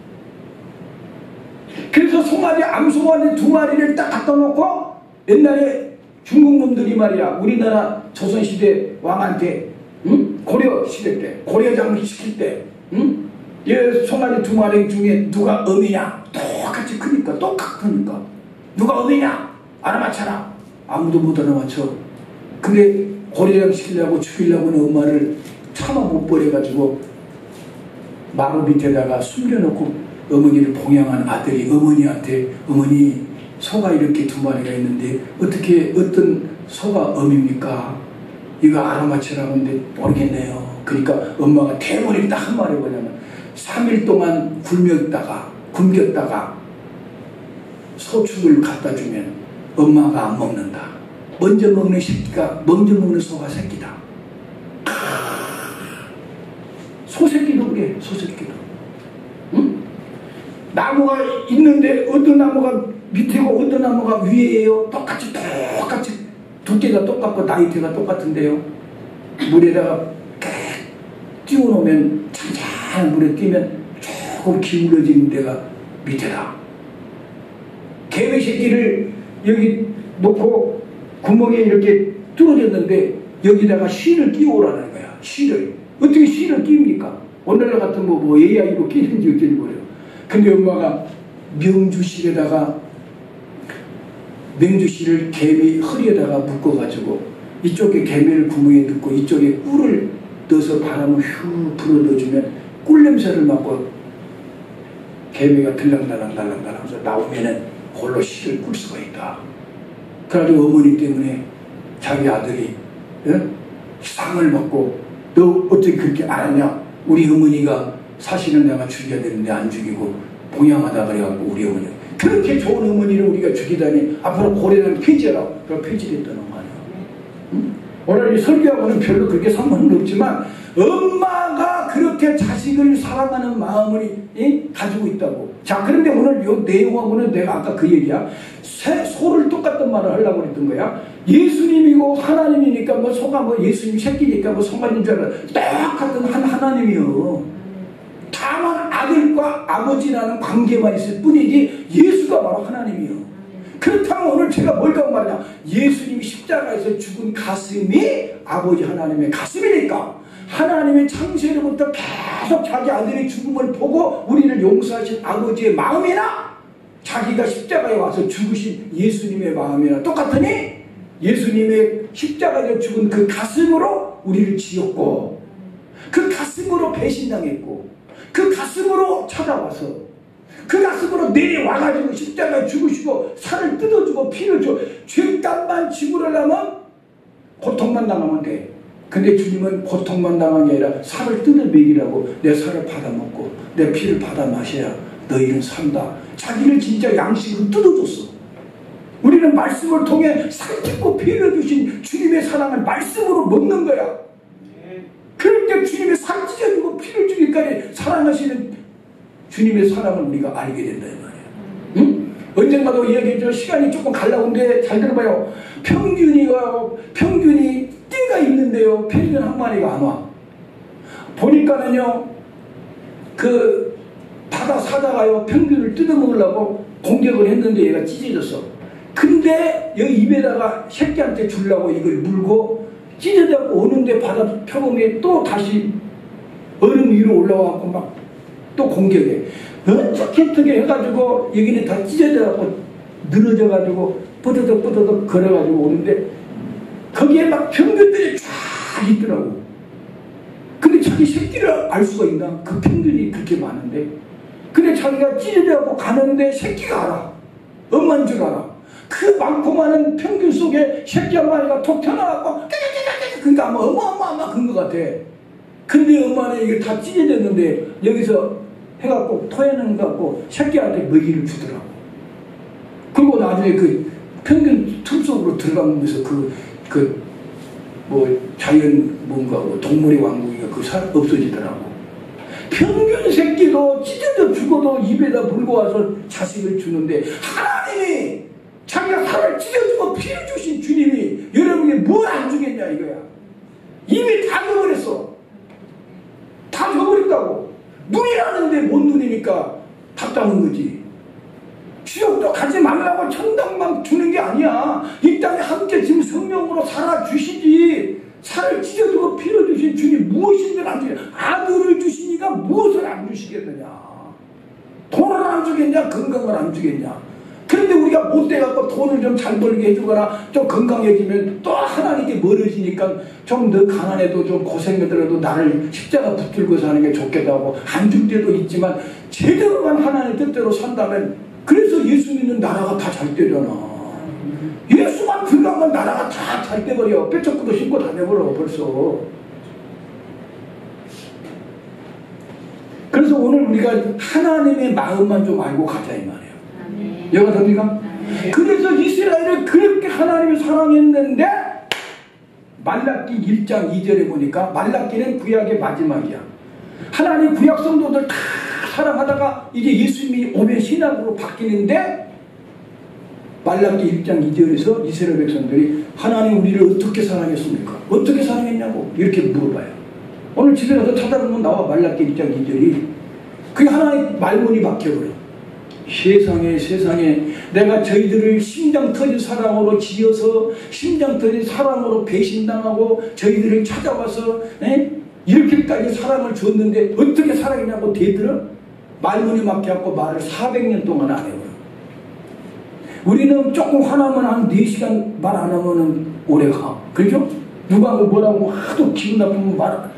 그래서 송아지, 암송아지 두 마리를 딱 갖다 놓고 옛날에 중국 놈들이 말이야 우리나라 조선시대 왕한테 고려 시대 때 고려장 시킬 때 얘 송아지 두 마리 중에 누가 어미냐 똑같이 크니까 똑같으니까 누가 어미냐 알아맞혀라. 아무도 못 알아맞혀. 근데 고려장 시키려고 죽이려고 하는 엄마를 차마 못 버려가지고 마루 밑에다가 숨겨놓고 어머니를 봉양한 아들이 어머니한테 어머니 소가 이렇게 두 마리가 있는데 어떻게 어떤 소가 어미입니까? 이거 알아맞히라고 하는데 모르겠네요. 그러니까 엄마가 대머리 딱 한 마리 뭐냐면 3일 동안 굶겼다가 소축을 갖다 주면 엄마가 안 먹는다. 먼저 먹는 새끼가 먼저 먹는 소가 새끼다. 소새끼도 그래. 소새끼도. 응? 나무가 있는데 어떤 나무가 밑에고 어떤 나무가 위에예요. 똑같이 두께가 똑같고 나이테가 똑같은데요. 물에다가 띄워놓으면 잔잔한 물에 띄면 조금 기울어지는 데가 밑에다. 개미 새끼를 여기 놓고 구멍에 이렇게 뚫어졌는데 여기다가 실을 끼워오라는 거야. 실을. 어떻게 실을 끼웁니까? 오늘날 같은 뭐 AI로 끼는지 어쩐지 모르요. 근데 엄마가 명주실에다가 명주실을 개미 허리에다가 묶어가지고 이쪽에 개미를 구멍에 넣고 이쪽에 꿀을 넣어서 바람을 휘 불어 넣어주면 꿀 냄새를 맡고 개미가 들랑달랑 하면서 나오면은 홀로 실을 꿀 수가 있다. 그래가지고 어머니 때문에 자기 아들이 상을 받고 너 어떻게 그렇게 알았냐? 우리 어머니가 사실은 내가 죽여야 되는데 안 죽이고 봉양하다 그래갖고 우리 어머니 그렇게 좋은 어머니를 우리가 죽이다니 앞으로 고래는 폐지해라. 그럼 폐지됐다는 거 아니야. 응? 오늘 이 설교하고는 별로 그렇게 상관은 없지만 엄마가 그렇게 자식을 사랑하는 마음을 가지고 있다고. 자, 그런데 오늘 이 내용하고는 내가 아까 그 얘기야. 소를 똑같은 말을 하려고 그랬던 거야. 예수님이고 하나님이니까 뭐 소가 뭐 예수님 새끼니까 뭐 송아지인 줄 알아. 똑같은 하나님이요. 다만 아들과 아버지라는 관계만 있을 뿐이지 예수가 바로 하나님이요. 그렇다면 오늘 제가 뭘까 말이냐. 예수님이 십자가에서 죽은 가슴이 아버지 하나님의 가슴이니까 하나님의 창세로부터 계속 자기 아들의 죽음을 보고 우리를 용서하신 아버지의 마음이나 자기가 십자가에 와서 죽으신 예수님의 마음이나 똑같으니 예수님의 십자가에서 죽은 그 가슴으로 우리를 지었고 그 가슴으로 배신당했고 그 가슴으로 찾아와서 그 가슴으로 내려와가지고 십자가에 죽으시고 살을 뜯어주고 피를 줘 죄값만 지불하려면 고통만 당하면 돼. 근데 주님은 고통만 당한 게 아니라 살을 뜯어 먹이라고 내 살을 받아먹고 내 피를 받아 마셔야 너희는 산다. 자기를 진짜 양식으로 뜯어줬어. 우리는 말씀을 통해 살찌고 피를 주신 주님의 사랑을 말씀으로 먹는 거야. 그럴 때 주님의 살 찢어주고 피를 주기까지 사랑하시는 주님의 사랑을 우리가 알게 된다 이 말이에요. 응? 언젠가도 얘기했죠. 시간이 조금 갈라운데 잘 들어봐요. 평균이 띠가 있는데요. 평균 한 마리가 안 와. 보니까는요. 그 바다 사자가요. 평균을 뜯어먹으려고 공격을 했는데 얘가 찢어졌어. 근데 여기 입에다가 새끼한테 주려고 이걸 물고 찢어져서 오는데 바다 표범에 또 다시 얼음 위로 올라와갖고 막 또 공격해. 어떻게 해가지고 여기는 다 찢어져갖고 늘어져가지고 뿌드득 걸어가지고 오는데 거기에 막 평균들이 쫙 있더라고. 근데 자기 새끼를 알 수가 있나? 그 평균이 그렇게 많은데. 근데 자기가 찢어져갖고 가는데 새끼가 알아. 엄마인 줄 알아. 그 많고 많은 평균 속에 새끼 한 마리가 톡 튀어나와갖고 그러니까 아마 어마어마 그런 것 같아. 근데 엄마는 이게 다 찢어졌는데 여기서 해갖고 토해내는 것 같고 새끼한테 먹이를 주더라고. 그리고 나중에 그 평균 틈 속으로 들어가면서 뭐 자연 뭔가 동물의 왕국이가 그 살 없어지더라고. 평균 새끼도 찢어져 죽어도 입에다 물고 와서 자식을 주는데 하나님이 자기가 살을 찢어주고 피를 주신 주님이 여러분에게 뭘 안 주겠냐 이거야. 입이 다 줘버렸어. 다 줘버렸다고. 눈이라는데 뭔 눈이니까 답답한 거지. 지옥도 가지 말라고 천당만 주는 게 아니야. 이 땅에 함께 지금 성령으로 살아주시지. 살을 찢어주고 피를 주신 주님 무엇인들 안 주냐. 아들을 주시니까 무엇을 안 주시겠느냐. 돈을 안 주겠냐. 건강을 안 주겠냐. 그런데 우리가 못돼갖고 돈을 좀 잘 벌게 해주거나 좀 건강해지면 또 하나님께 멀어지니까 좀 더 가난해도 좀 고생하더라도 나를 십자가 붙들고 사는 게 좋겠다고 안 줄 때도 있지만 제대로만 하나님 뜻대로 산다면 그래서 예수 믿는 나라가 다 잘 되잖아. 예수만 들어가면 나라가 다 잘 돼버려. 뼈쪽구도 신고 다녀버려 벌써. 그래서 오늘 우리가 하나님의 마음만 좀 알고 가자 이 말이에요. 여가 됩니까? 그래서 이스라엘을 그렇게 하나님이 사랑했는데 말라기 1장 2절에 보니까 말라기는 구약의 마지막이야. 하나님 구약 성도들 다 사랑하다가 이제 예수님이 오면 신약으로 바뀌는데 말라기 1장 2절에서 이스라엘 백성들이 하나님 우리를 어떻게 사랑했습니까? 어떻게 사랑했냐고 이렇게 물어봐요. 오늘 집에 가서 찾아보면 나와 말라기 1장 2절이 그게 하나님 말문이 막혀버려. 세상에 내가 저희들을 심장 터진 사랑으로 지어서 심장 터진 사랑으로 배신당하고 저희들을 찾아와서 이렇게까지 사랑을 줬는데 어떻게 사랑했냐고 대들어 말문이 막혀갖고 말을 400년 동안 안 해요. 우리는 조금 화나면 한 4시간 말 안 하면 오래 가. 그렇죠? 누가 뭐라고 하도 기분 나쁘면 말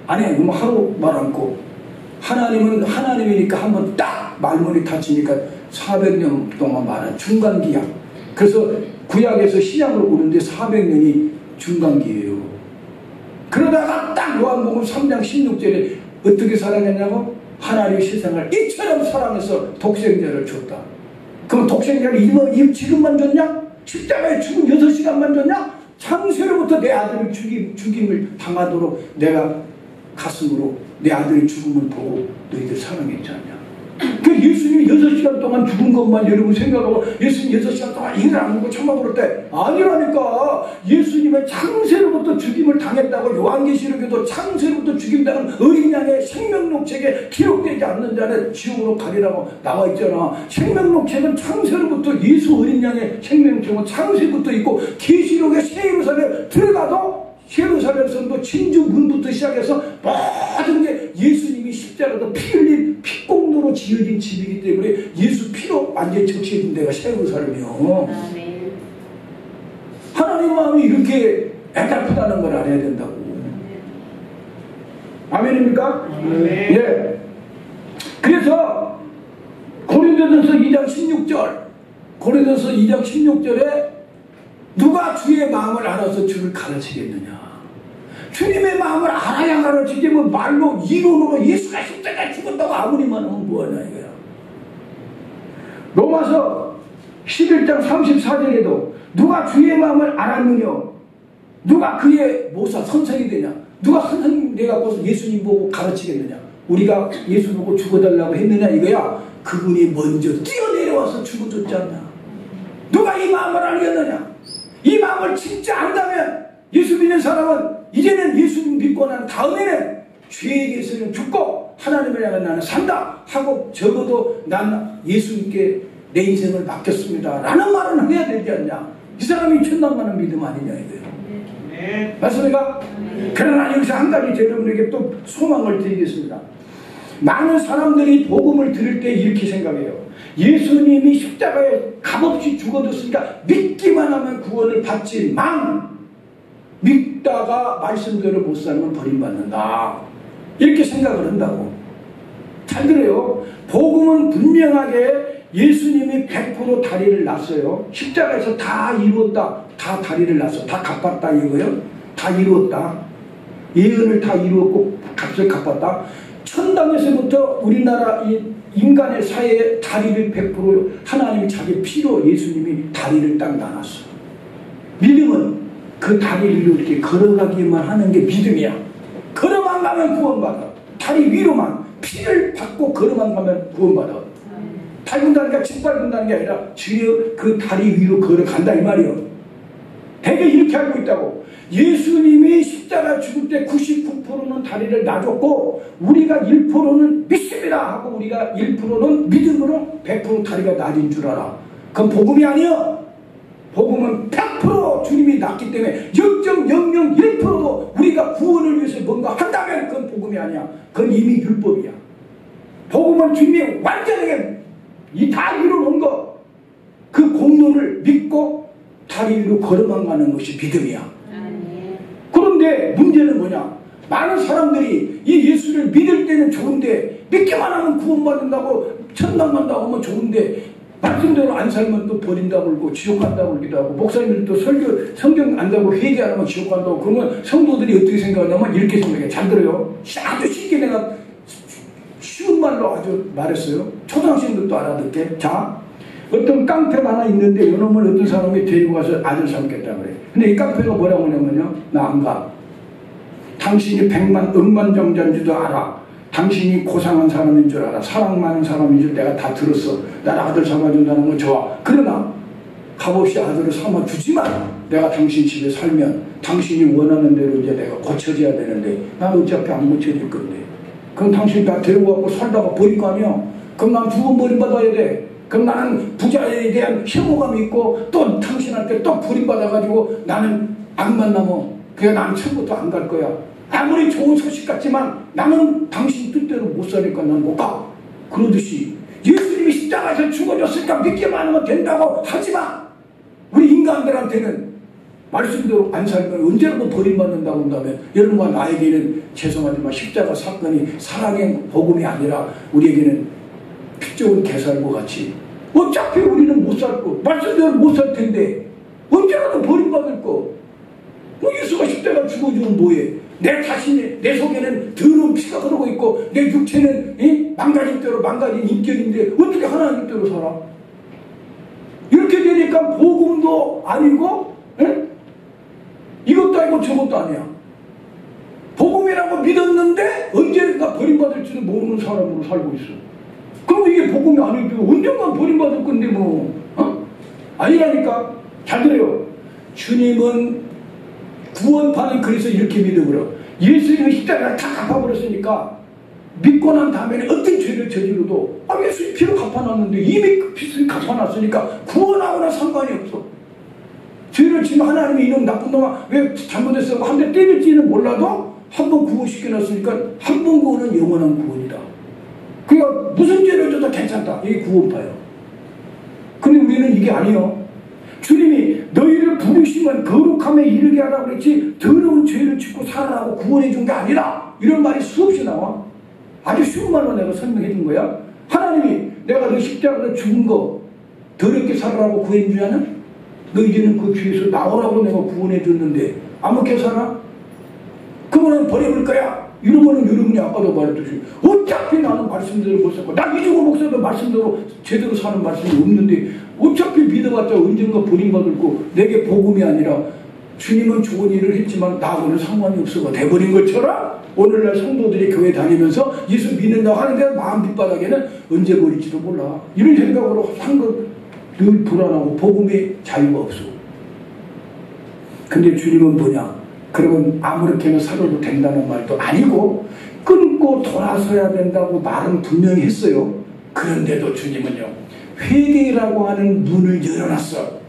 안 해. 그럼 하루 말 않고. 하나님은 하나님이니까 한번 딱 말문이 닫히니까 400년 동안 말한 중간기약. 그래서 구약에서 신약으로 오는데 400년이 중간기예요. 그러다가 딱 요한복음 3장 16절에 어떻게 사랑했냐고? 하나님이 세상을 이처럼 사랑해서 독생자를 줬다. 그럼 독생자를 지금만 줬냐? 십자가에 죽은 6시간만 줬냐? 창세로부터 내 아들을 죽임을 당하도록 내가 가슴으로 내 아들의 죽음을 보고 너희들 사랑했지 않냐. 그 예수님이 6시간 동안 죽은 것만 여러분 생각하고 예수님 6시간 동안 일을 안 하고 천막으로 때 아니라니까. 예수님은 창세로부터 죽임을 당했다고 요한계시록에도 창세로부터 죽임당한 어린 양의 생명록책에 기록되지 않는 자는 지옥으로 가리라고 나와 있잖아. 생명록책은 창세로부터 예수 어린 양의 생명록책은 창세부터 있고 계시록에 새 예루살렘 들어가도 예루살렘 성도 진주 문부터 시작해서 모든 게 예수님이 십자가도 피 흘린 피공로로 지어진 집이기 때문에 예수 피로 완전히 적셔진 데가 새 예루살렘이요. 하나님 마음이 이렇게 애달프다는 걸 알아야 된다고. 아멘입니까? 예. 그래서 고린도전서 2장 16절, 고린도전서 2장 16절에 누가 주의 마음을 알아서 주를 가르치겠느냐. 주님의 마음을 알아야 가르치지 뭐 말로 이론으로 예수가 십자가에 죽었다고 아무리 말하면 뭐하냐 이거야. 로마서 11장 34절에도 누가 주의 마음을 알았느냐, 누가 그의 모사 선생이 되냐, 누가 선생님 돼갖고 예수님 보고 가르치겠느냐. 우리가 예수 보고 죽어달라고 했느냐 이거야. 그분이 먼저 뛰어내려와서 죽어줬지 않냐. 누가 이 마음을 알겠느냐. 이 마음을 진짜 안다면 예수 믿는 사람은 이제는 예수님 믿고 난 다음에는 죄에게서는 죽고 하나님을 향해 나는 산다 하고 적어도 난 예수님께 내 인생을 맡겼습니다 라는 말은 해야 되지 않냐. 이 사람이 천당만한 믿음 아니냐 이거예요. 네. 맞습니까? 그러나 여기서 한 가지 여러분에게 또 소망을 드리겠습니다. 많은 사람들이 복음을 들을 때 이렇게 생각해요. 예수님이 십자가에 값없이 죽어줬으니까 믿기만 하면 구원을 받지만 믿다가 말씀대로 못 살면 버림받는다 이렇게 생각을 한다고. 잘 들어요. 복음은 분명하게 예수님이 100% 다리를 놨어요. 십자가에서 다 이루었다, 다 다리를 놨어, 다 갚았다 이거요. 다 이루었다. 예언을 다 이루었고 값을 갚았다. 천당에서부터 우리나라 이 인간의 사회에 다리를 100% 하나님이 자기 피로 예수님이 다리를 딱 나눴어. 믿음은 그 다리를 이렇게 걸어가기만 하는 게 믿음이야. 걸어만 가면 구원받아. 다리 위로만 피를 받고 걸어만 가면 구원받아. 밟은다니까 집 밟은다는 게 아니라 주여 그 다리 위로 걸어간다 이 말이요. 대개 이렇게 알고 있다고. 예수님이 십자가 죽을 때 99%는 다리를 놔줬고 우리가 1%는 믿습니다 하고 우리가 1%는 믿음으로 100% 다리가 놔진 줄 알아. 그건 복음이 아니야. 복음은 100% 주님이 놨기 때문에 0.001%도 우리가 구원을 위해서 뭔가 한다면 그건 복음이 아니야. 그건 이미 율법이야. 복음은 주님이 완전하게 이 다리 위로 놓은 거, 그 공로를 믿고 다리 위로 걸어만 가는 것이 믿음이야. 그런데 문제는 뭐냐. 많은 사람들이 이 예수를 믿을 때는 좋은데 믿기만 하면 구원받는다고 천당 간다고 하면 좋은데 말씀대로 안 살면 또 버린다고 그러고 지옥 간다고 그러기도 하고 목사님들도 성경 안다고 회개 안 하면 지옥 간다고 그러면 성도들이 어떻게 생각하냐면 이렇게 생각해. 잘 들어요. 아주 쉽게 내가 쉬운 말로 아주 말했어요. 초등학생들도 알아듣게. 자, 어떤 깡패가 하나 있는데 이놈을 어떤 사람이 데리고 가서 아들 삼겠다 그래. 근데 이 깡패가 뭐라고 하냐면요. 나 안 가. 당신이 100만 억만장자인 줄도 알아. 당신이 고상한 사람인 줄 알아. 사랑 많은 사람인 줄 내가 다 들었어. 나를 아들 삼아준다는 건 좋아. 그러나 값없이 아들을 삼아주지만 내가 당신 집에 살면 당신이 원하는 대로 이제 내가 고쳐져야 되는데 난 어차피 안 고쳐질 건데 그럼 당신 나 데리고 가고 살다가 버릴 거 아니야. 그럼 난 두 번 버림받아야 돼. 그럼 나는 부자에 대한 혐오감이 있고 또 당신한테 또 버림받아가지고 나는 안 만나면 그냥 나는 처음부터 안 갈 거야. 아무리 좋은 소식 같지만 나는 당신 뜻대로 못 사니까 난 못 가. 그러듯이 예수님이 십자가에서 죽어줬으니까 믿기만 하면 된다고 하지만 우리 인간들한테는 말씀대로 안 살면 언제라도 버림받는다고 한다면 여러분과 나에게는 죄송하지만 십자가 사건이 사랑의 복음이 아니라 우리에게는 피 좋은 개살과 같이 어차피 우리는 못 살고 말씀대로 못 살 텐데 언제라도 버림받을 거. 예수가 십자가 죽어주면 뭐해. 내 자신이 내 속에는 더러운 피가 흐르고 있고 내 육체는 망가진 대로 망가진 인격인데 어떻게 하나님 대로 살아. 이렇게 되니까 복음도 아니고 이것도 아니고 저것도 아니야. 복음이라고 믿었는데 언제가 버림받을지도 모르는 사람으로 살고 있어. 그럼 이게 복음이 아니지. 언젠가 버림받을 건데 뭐 아니라니까. 잘 들어요. 주님은 구원파는 그래서 이렇게 믿어버려. 예수님이 십자가를 다 갚아버렸으니까 믿고 난 다음에는 어떤 죄를 저지르도 예수님 피로 갚아놨는데 이미 그 피를 갚아놨으니까 구원하거나 상관이 없어. 죄를 지면 하나님이 이놈 나쁜 놈아 왜 잘못했어 한 대 때릴지는 몰라도 한 번 구원시켜놨으니까 한 번 구원은 영원한 구원이다. 그러니까 무슨 죄를 져도 괜찮다. 이게 구원파예요. 근데 우리는 이게 아니에요. 주님이 너희를 부르시면 거룩함에 이르게 하라고 그랬지 더러운 죄를 짓고 살아라고 구원해 준 게 아니라 이런 말이 수없이 나와. 아주 쉬운 말로 내가 설명해 준 거야. 하나님이 내가 너 십자가로 죽은 거 더럽게 살아라고 구해준 줄 아냐? 너 이제는 그 죄에서 나오라고 내가 구원해 줬는데 아무렇게 살아? 그거는 버려볼 거야. 이러면은 여러분이 아까도 말했듯이 어차피 나는 말씀대로 못 살고 나 이종호 목사도 말씀대로 제대로 사는 말씀이 없는데 어차피 믿어봤자 언젠가 버림받을 거 내게 복음이 아니라 주님은 좋은 일을 했지만 나하고는 상관이 없어가 돼버린 것처럼 오늘날 성도들이 교회 다니면서 예수 믿는다고 하는데 마음 밑바닥에는 언제 버릴지도 몰라. 이런 생각으로 한 늘 불안하고 복음의 자유가 없어. 근데 주님은 뭐냐? 그러면 아무렇게나 살아도 된다는 말도 아니고 끊고 돌아서야 된다고 말은 분명히 했어요. 그런데도 주님은요, 회개라고 하는 문을 열어놨어.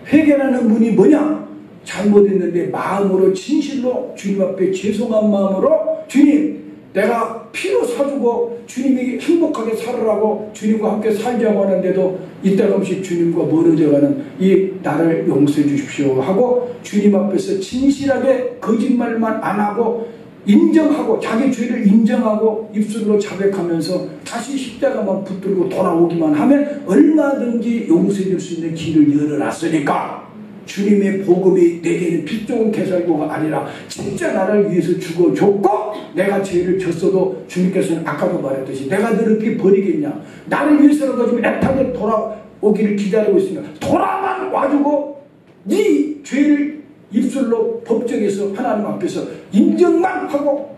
회개라는 문이 뭐냐? 잘못했는데 마음으로 진실로 주님 앞에 죄송한 마음으로 주님 내가 피로 사주고 주님이 행복하게 살으라고 주님과 함께 살자고 하는데도 이따금씩 주님과 멀어져가는 이 나를 용서해 주십시오 하고 주님 앞에서 진실하게 거짓말만 안 하고 인정하고 자기 죄를 인정하고 입술로 자백하면서 다시 십자가만 붙들고 돌아오기만 하면 얼마든지 용서해 줄 수 있는 길을 열어놨으니까 주님의 복음이 내게는 빚 좋은 개살구가 아니라 진짜 나를 위해서 죽어줬고 내가 죄를 졌어도 주님께서는 아까도 말했듯이 내가 너를 이렇게 버리겠냐. 나를 위해서라도 좀 애타게 돌아오기를 기다리고 있으니까 돌아만 와주고 네 죄를 입술로 법정에서 하나님 앞에서 인정만 하고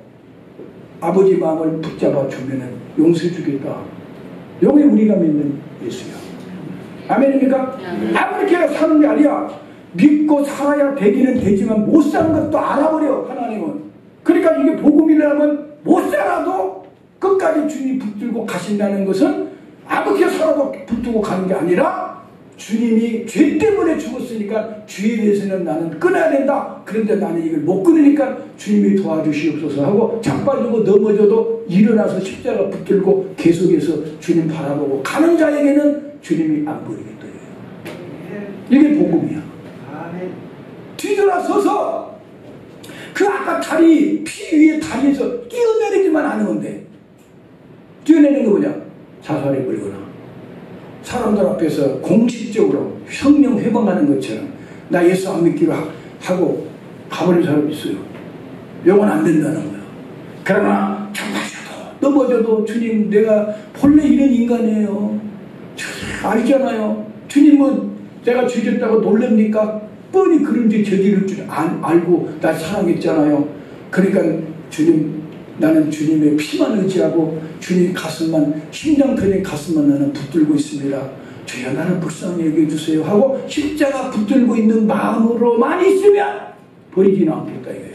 아버지 마음을 붙잡아 주면은 용서해 주겠다. 여기 우리가 믿는 예수야. 아멘입니까? 아무렇게나 사는 게 아니야. 믿고 살아야 되기는 되지만 못 사는 것도 알아버려 하나님은. 그러니까 이게 복음이라면 못 살아도 끝까지 주님이 붙들고 가신다는 것은 아무렇게 살아도 붙들고 가는 게 아니라 주님이 죄 때문에 죽었으니까 죄에 대해서는 나는 끊어야 된다. 그런데 나는 이걸 못 끊으니까 주님이 도와주시옵소서 하고 자빠지고 넘어져도 일어나서 십자가 붙들고 계속해서 주님 바라보고 가는 자에게는 주님이 안 버리겠다. 이게 복음이야. 뒤돌아서서 그 아까 다리 피 위에 다리에서 뛰어내리지만 않으면 돼. 뛰어내리는 거 뭐냐? 자살해버리거나 사람들 앞에서 공식적으로 성령 회방하는 것처럼 나 예수 안 믿기로 하고 가버린 사람이 있어요. 영원 안 된다는 거야. 그러나 자빠져도 넘어져도 주님 내가 본래 이런 인간이에요. 알잖아요. 주님은 내가 죄졌다고 놀랍니까? 뻔히 그런 죄 저지를 줄 알고 날 사랑했잖아요. 그러니까 주님 나는 주님의 피만 의지하고 주님 가슴만 심장 터진 가슴만 나는 붙들고 있습니다. 주여 나를 불쌍히 여겨주세요 하고 십자가 붙들고 있는 마음으로만 있으면 버리지는 않겠다 이거예요.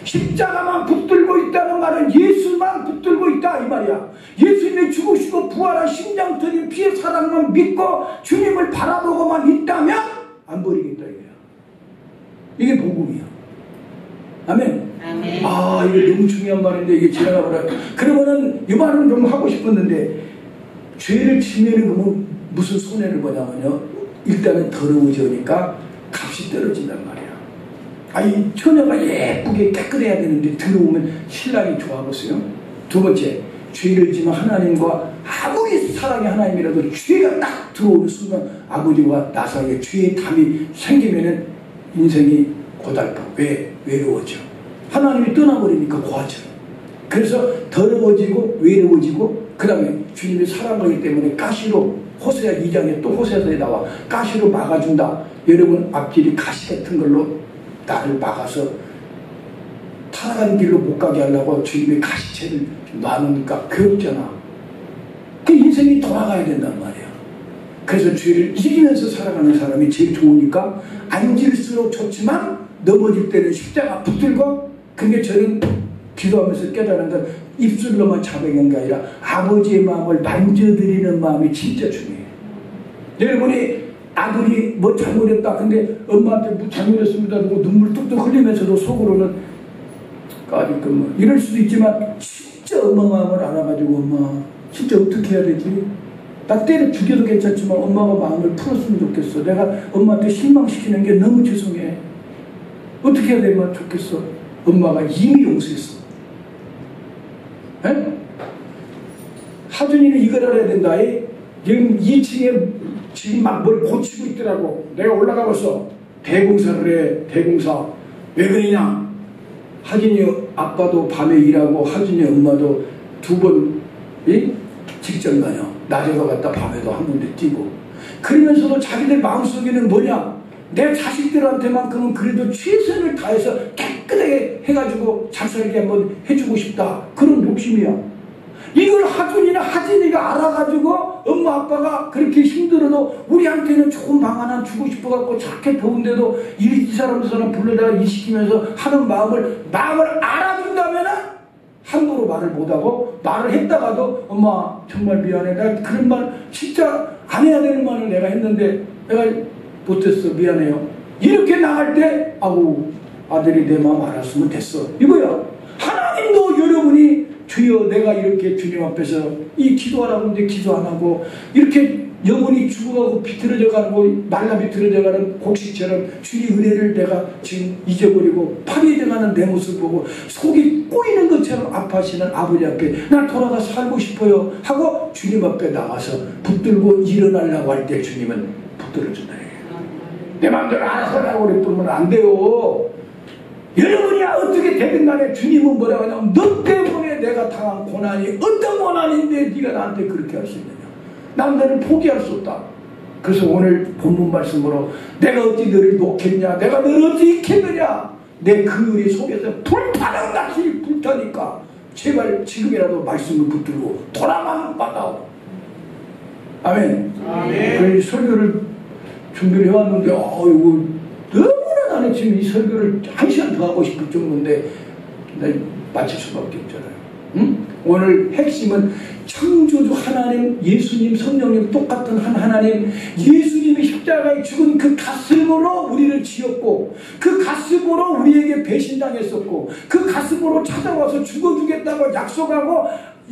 십자가만 붙들고 있다는 말은 예수만 붙들고 있다 이 말이야. 예수님이 죽으시고 부활한 심장 터진 피의 사랑만 믿고 주님을 바라보고만 있다면 안 버리겠다 이거야. 이게 복음이야. 아멘. 아멘. 아 이게 너무 중요한 말인데 이게 지나가 버려. 그러면은 이 말은 좀 하고 싶었는데 죄를 지면은 그러면 무슨 손해를 보냐면요. 일단은 더러워지니까 값이 떨어진단 말이야. 아이 처녀가 예쁘게 깨끗해야 되는데 들어오면 신랑이 좋아하겠어요? 두 번째 죄를 지면 하나님과 아무리 사랑의 하나님이라도 죄가 딱 들어오는 순간 아버지와 나 사이에 죄의 담이 생기면은 인생이 고달파. 왜? 외로워져. 하나님이 떠나버리니까 고하죠. 그래서 더러워지고 외로워지고 그 다음에 주님이 사랑하기 때문에 가시로 호세아 2장에 또 호세아서에 나와 가시로 막아준다. 여러분 앞길이 가시 같은 걸로 나를 막아서 타락한 길로 못 가게 하려고 주님의 가시채를 놔놓으니까 괴롭잖아. 그 인생이 돌아가야 된단 말이야. 그래서 죄를 이기면서 살아가는 사람이 제일 좋으니까 앉을수록 좋지만 넘어질 때는 십자가 붙들고. 근데 저는 기도하면서 깨달은 건 입술로만 자백한 게 아니라 아버지의 마음을 만져드리는 마음이 진짜 중요해요. 여러분이 아들이 뭐 잘못했다 근데 엄마한테 뭐 잘못했습니다 하고 눈물 뚝뚝 흘리면서도 속으로는 까짓끔 뭐 이럴 수도 있지만 진짜 엄마 마음을 알아가지고 엄마 진짜 어떻게 해야 되지? 나 때려 죽여도 괜찮지만 엄마가 마음을 풀었으면 좋겠어. 내가 엄마한테 실망시키는 게 너무 죄송해. 어떻게 해야 되면 좋겠어. 엄마가 이미 용서했어. 에? 하준이는 이걸 알아야 된다. 지금 2층에 지금 막 뭘 고치고 있더라고. 내가 올라가 봤어. 대공사를 해. 대공사. 왜 그러냐? 하진이 아빠도 밤에 일하고 하진이 엄마도 2번 직장 다녀. 낮에도 갔다 밤에도 한 군데 뛰고. 그러면서도 자기들 마음속에는 뭐냐? 내 자식들한테만큼은 그래도 최선을 다해서 깨끗하게 해가지고 잘 살게 한번 해주고 싶다. 그런 욕심이야. 이걸 하준이나 하진이가 알아가지고 엄마 아빠가 그렇게 힘들어도 우리한테는 좋은 방 하나 주고 싶어갖고 저렇게 더운데도 이 사람 저 사람 불러다가 일 시키면서 하는 마음을 알아준다면은 함부로 말을 못하고 말을 했다가도 엄마 정말 미안해. 나 그런 말 진짜 안 해야 되는 말을 내가 했는데 내가 못했어. 미안해요. 이렇게 나갈 때 아우 아들이 내 마음 알았으면 됐어. 이거야. 하나님도 여러분이 주여 내가 이렇게 주님 앞에서 이 기도하라고 하는데 기도 안 하고 이렇게 영혼이 죽어가고 비틀어져 가고 말라 비틀어져 가는 곡식처럼 주님 은혜를 내가 지금 잊어버리고 파괴돼 가는 내 모습 보고 속이 꼬이는 것처럼 아파하시는 아버지 앞에 나 돌아가 살고 싶어요 하고 주님 앞에 나가서 붙들고 일어나려고 할 때 주님은 붙들어준다. 내 마음대로 알아서 하라고 그랬으면 안 돼요. 여러분이 어떻게 되든 간에 주님은 뭐라고 하냐면 너 때문에 내가 당한 고난이 어떤 고난인데 네가 나한테 그렇게 할 수 있느냐. 난 너를 포기할 수 없다. 그래서 오늘 본문 말씀으로 내가 어찌 너를 놓겠냐, 내가 너를 어찌 잊겠느냐. 내 그 의리 속에서 불타는 같이 불타니까 제발 지금이라도 말씀을 붙들고 돌아만 받아오. 아멘. 아멘. 그래서 설교를 준비를 해왔는데 이거 너무나 나는 지금 이 설교를 1시간 더 하고 싶을 정도인데 마칠 수밖에 없잖아요. 응? 오늘 핵심은 창조주 하나님, 예수님, 성령님 똑같은 한 하나님, 예수님이 십자가에 죽은 그 가슴으로 우리를 지었고 그 가슴으로 우리에게 배신당했었고 그 가슴으로 찾아와서 죽어주겠다고 약속하고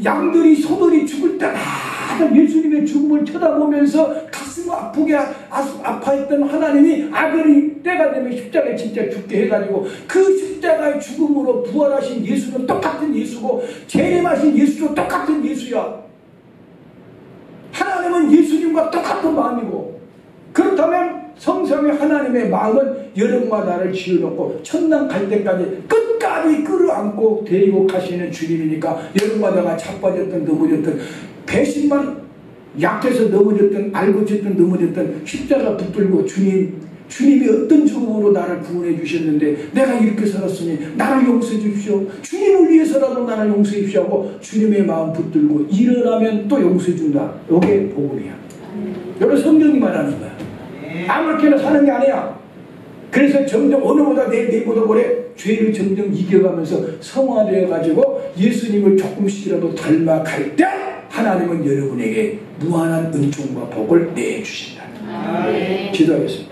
양들이 소들이 죽을 때마다 예수님의 죽음을 쳐다보면서 가슴 아프게 아파했던 하나님이 아들이 때가 되면 십자가에 진짜 죽게 해가지고 그 십자가의 죽음으로 부활하신 예수는 똑같은 예수고 재림하신 예수도 똑같은 예수야. 하나님은 예수님과 똑같은 마음이고 그렇다면 성삼위 하나님의 마음은 여러분과 나를 지어놓고 천당 갈 때까지 끝까지 끌어안고 데리고 가시는 주님이니까 여러분과 내가 자빠졌든 넘어졌든 배신만 약해서 넘어졌든 알고졌든 넘어졌든 십자가 붙들고 주님이 어떤 죽음으로 나를 구원해 주셨는데 내가 이렇게 살았으니 나를 용서해 주십시오. 주님을 위해서라도 나를 용서해 주십시오 하고 주님의 마음 붙들고 일어나면 또 용서해 준다. 이게 복음이야. 여러분 성경이 말하는 거야. 아무렇게나 사는 게 아니야. 그래서 점점 오늘보다 내일보다 모레 죄를 점점 이겨가면서 성화되어 가지고 예수님을 조금씩이라도 닮아갈 때 하나님은 여러분에게 무한한 은총과 복을 내주신다. 기도하겠습니다.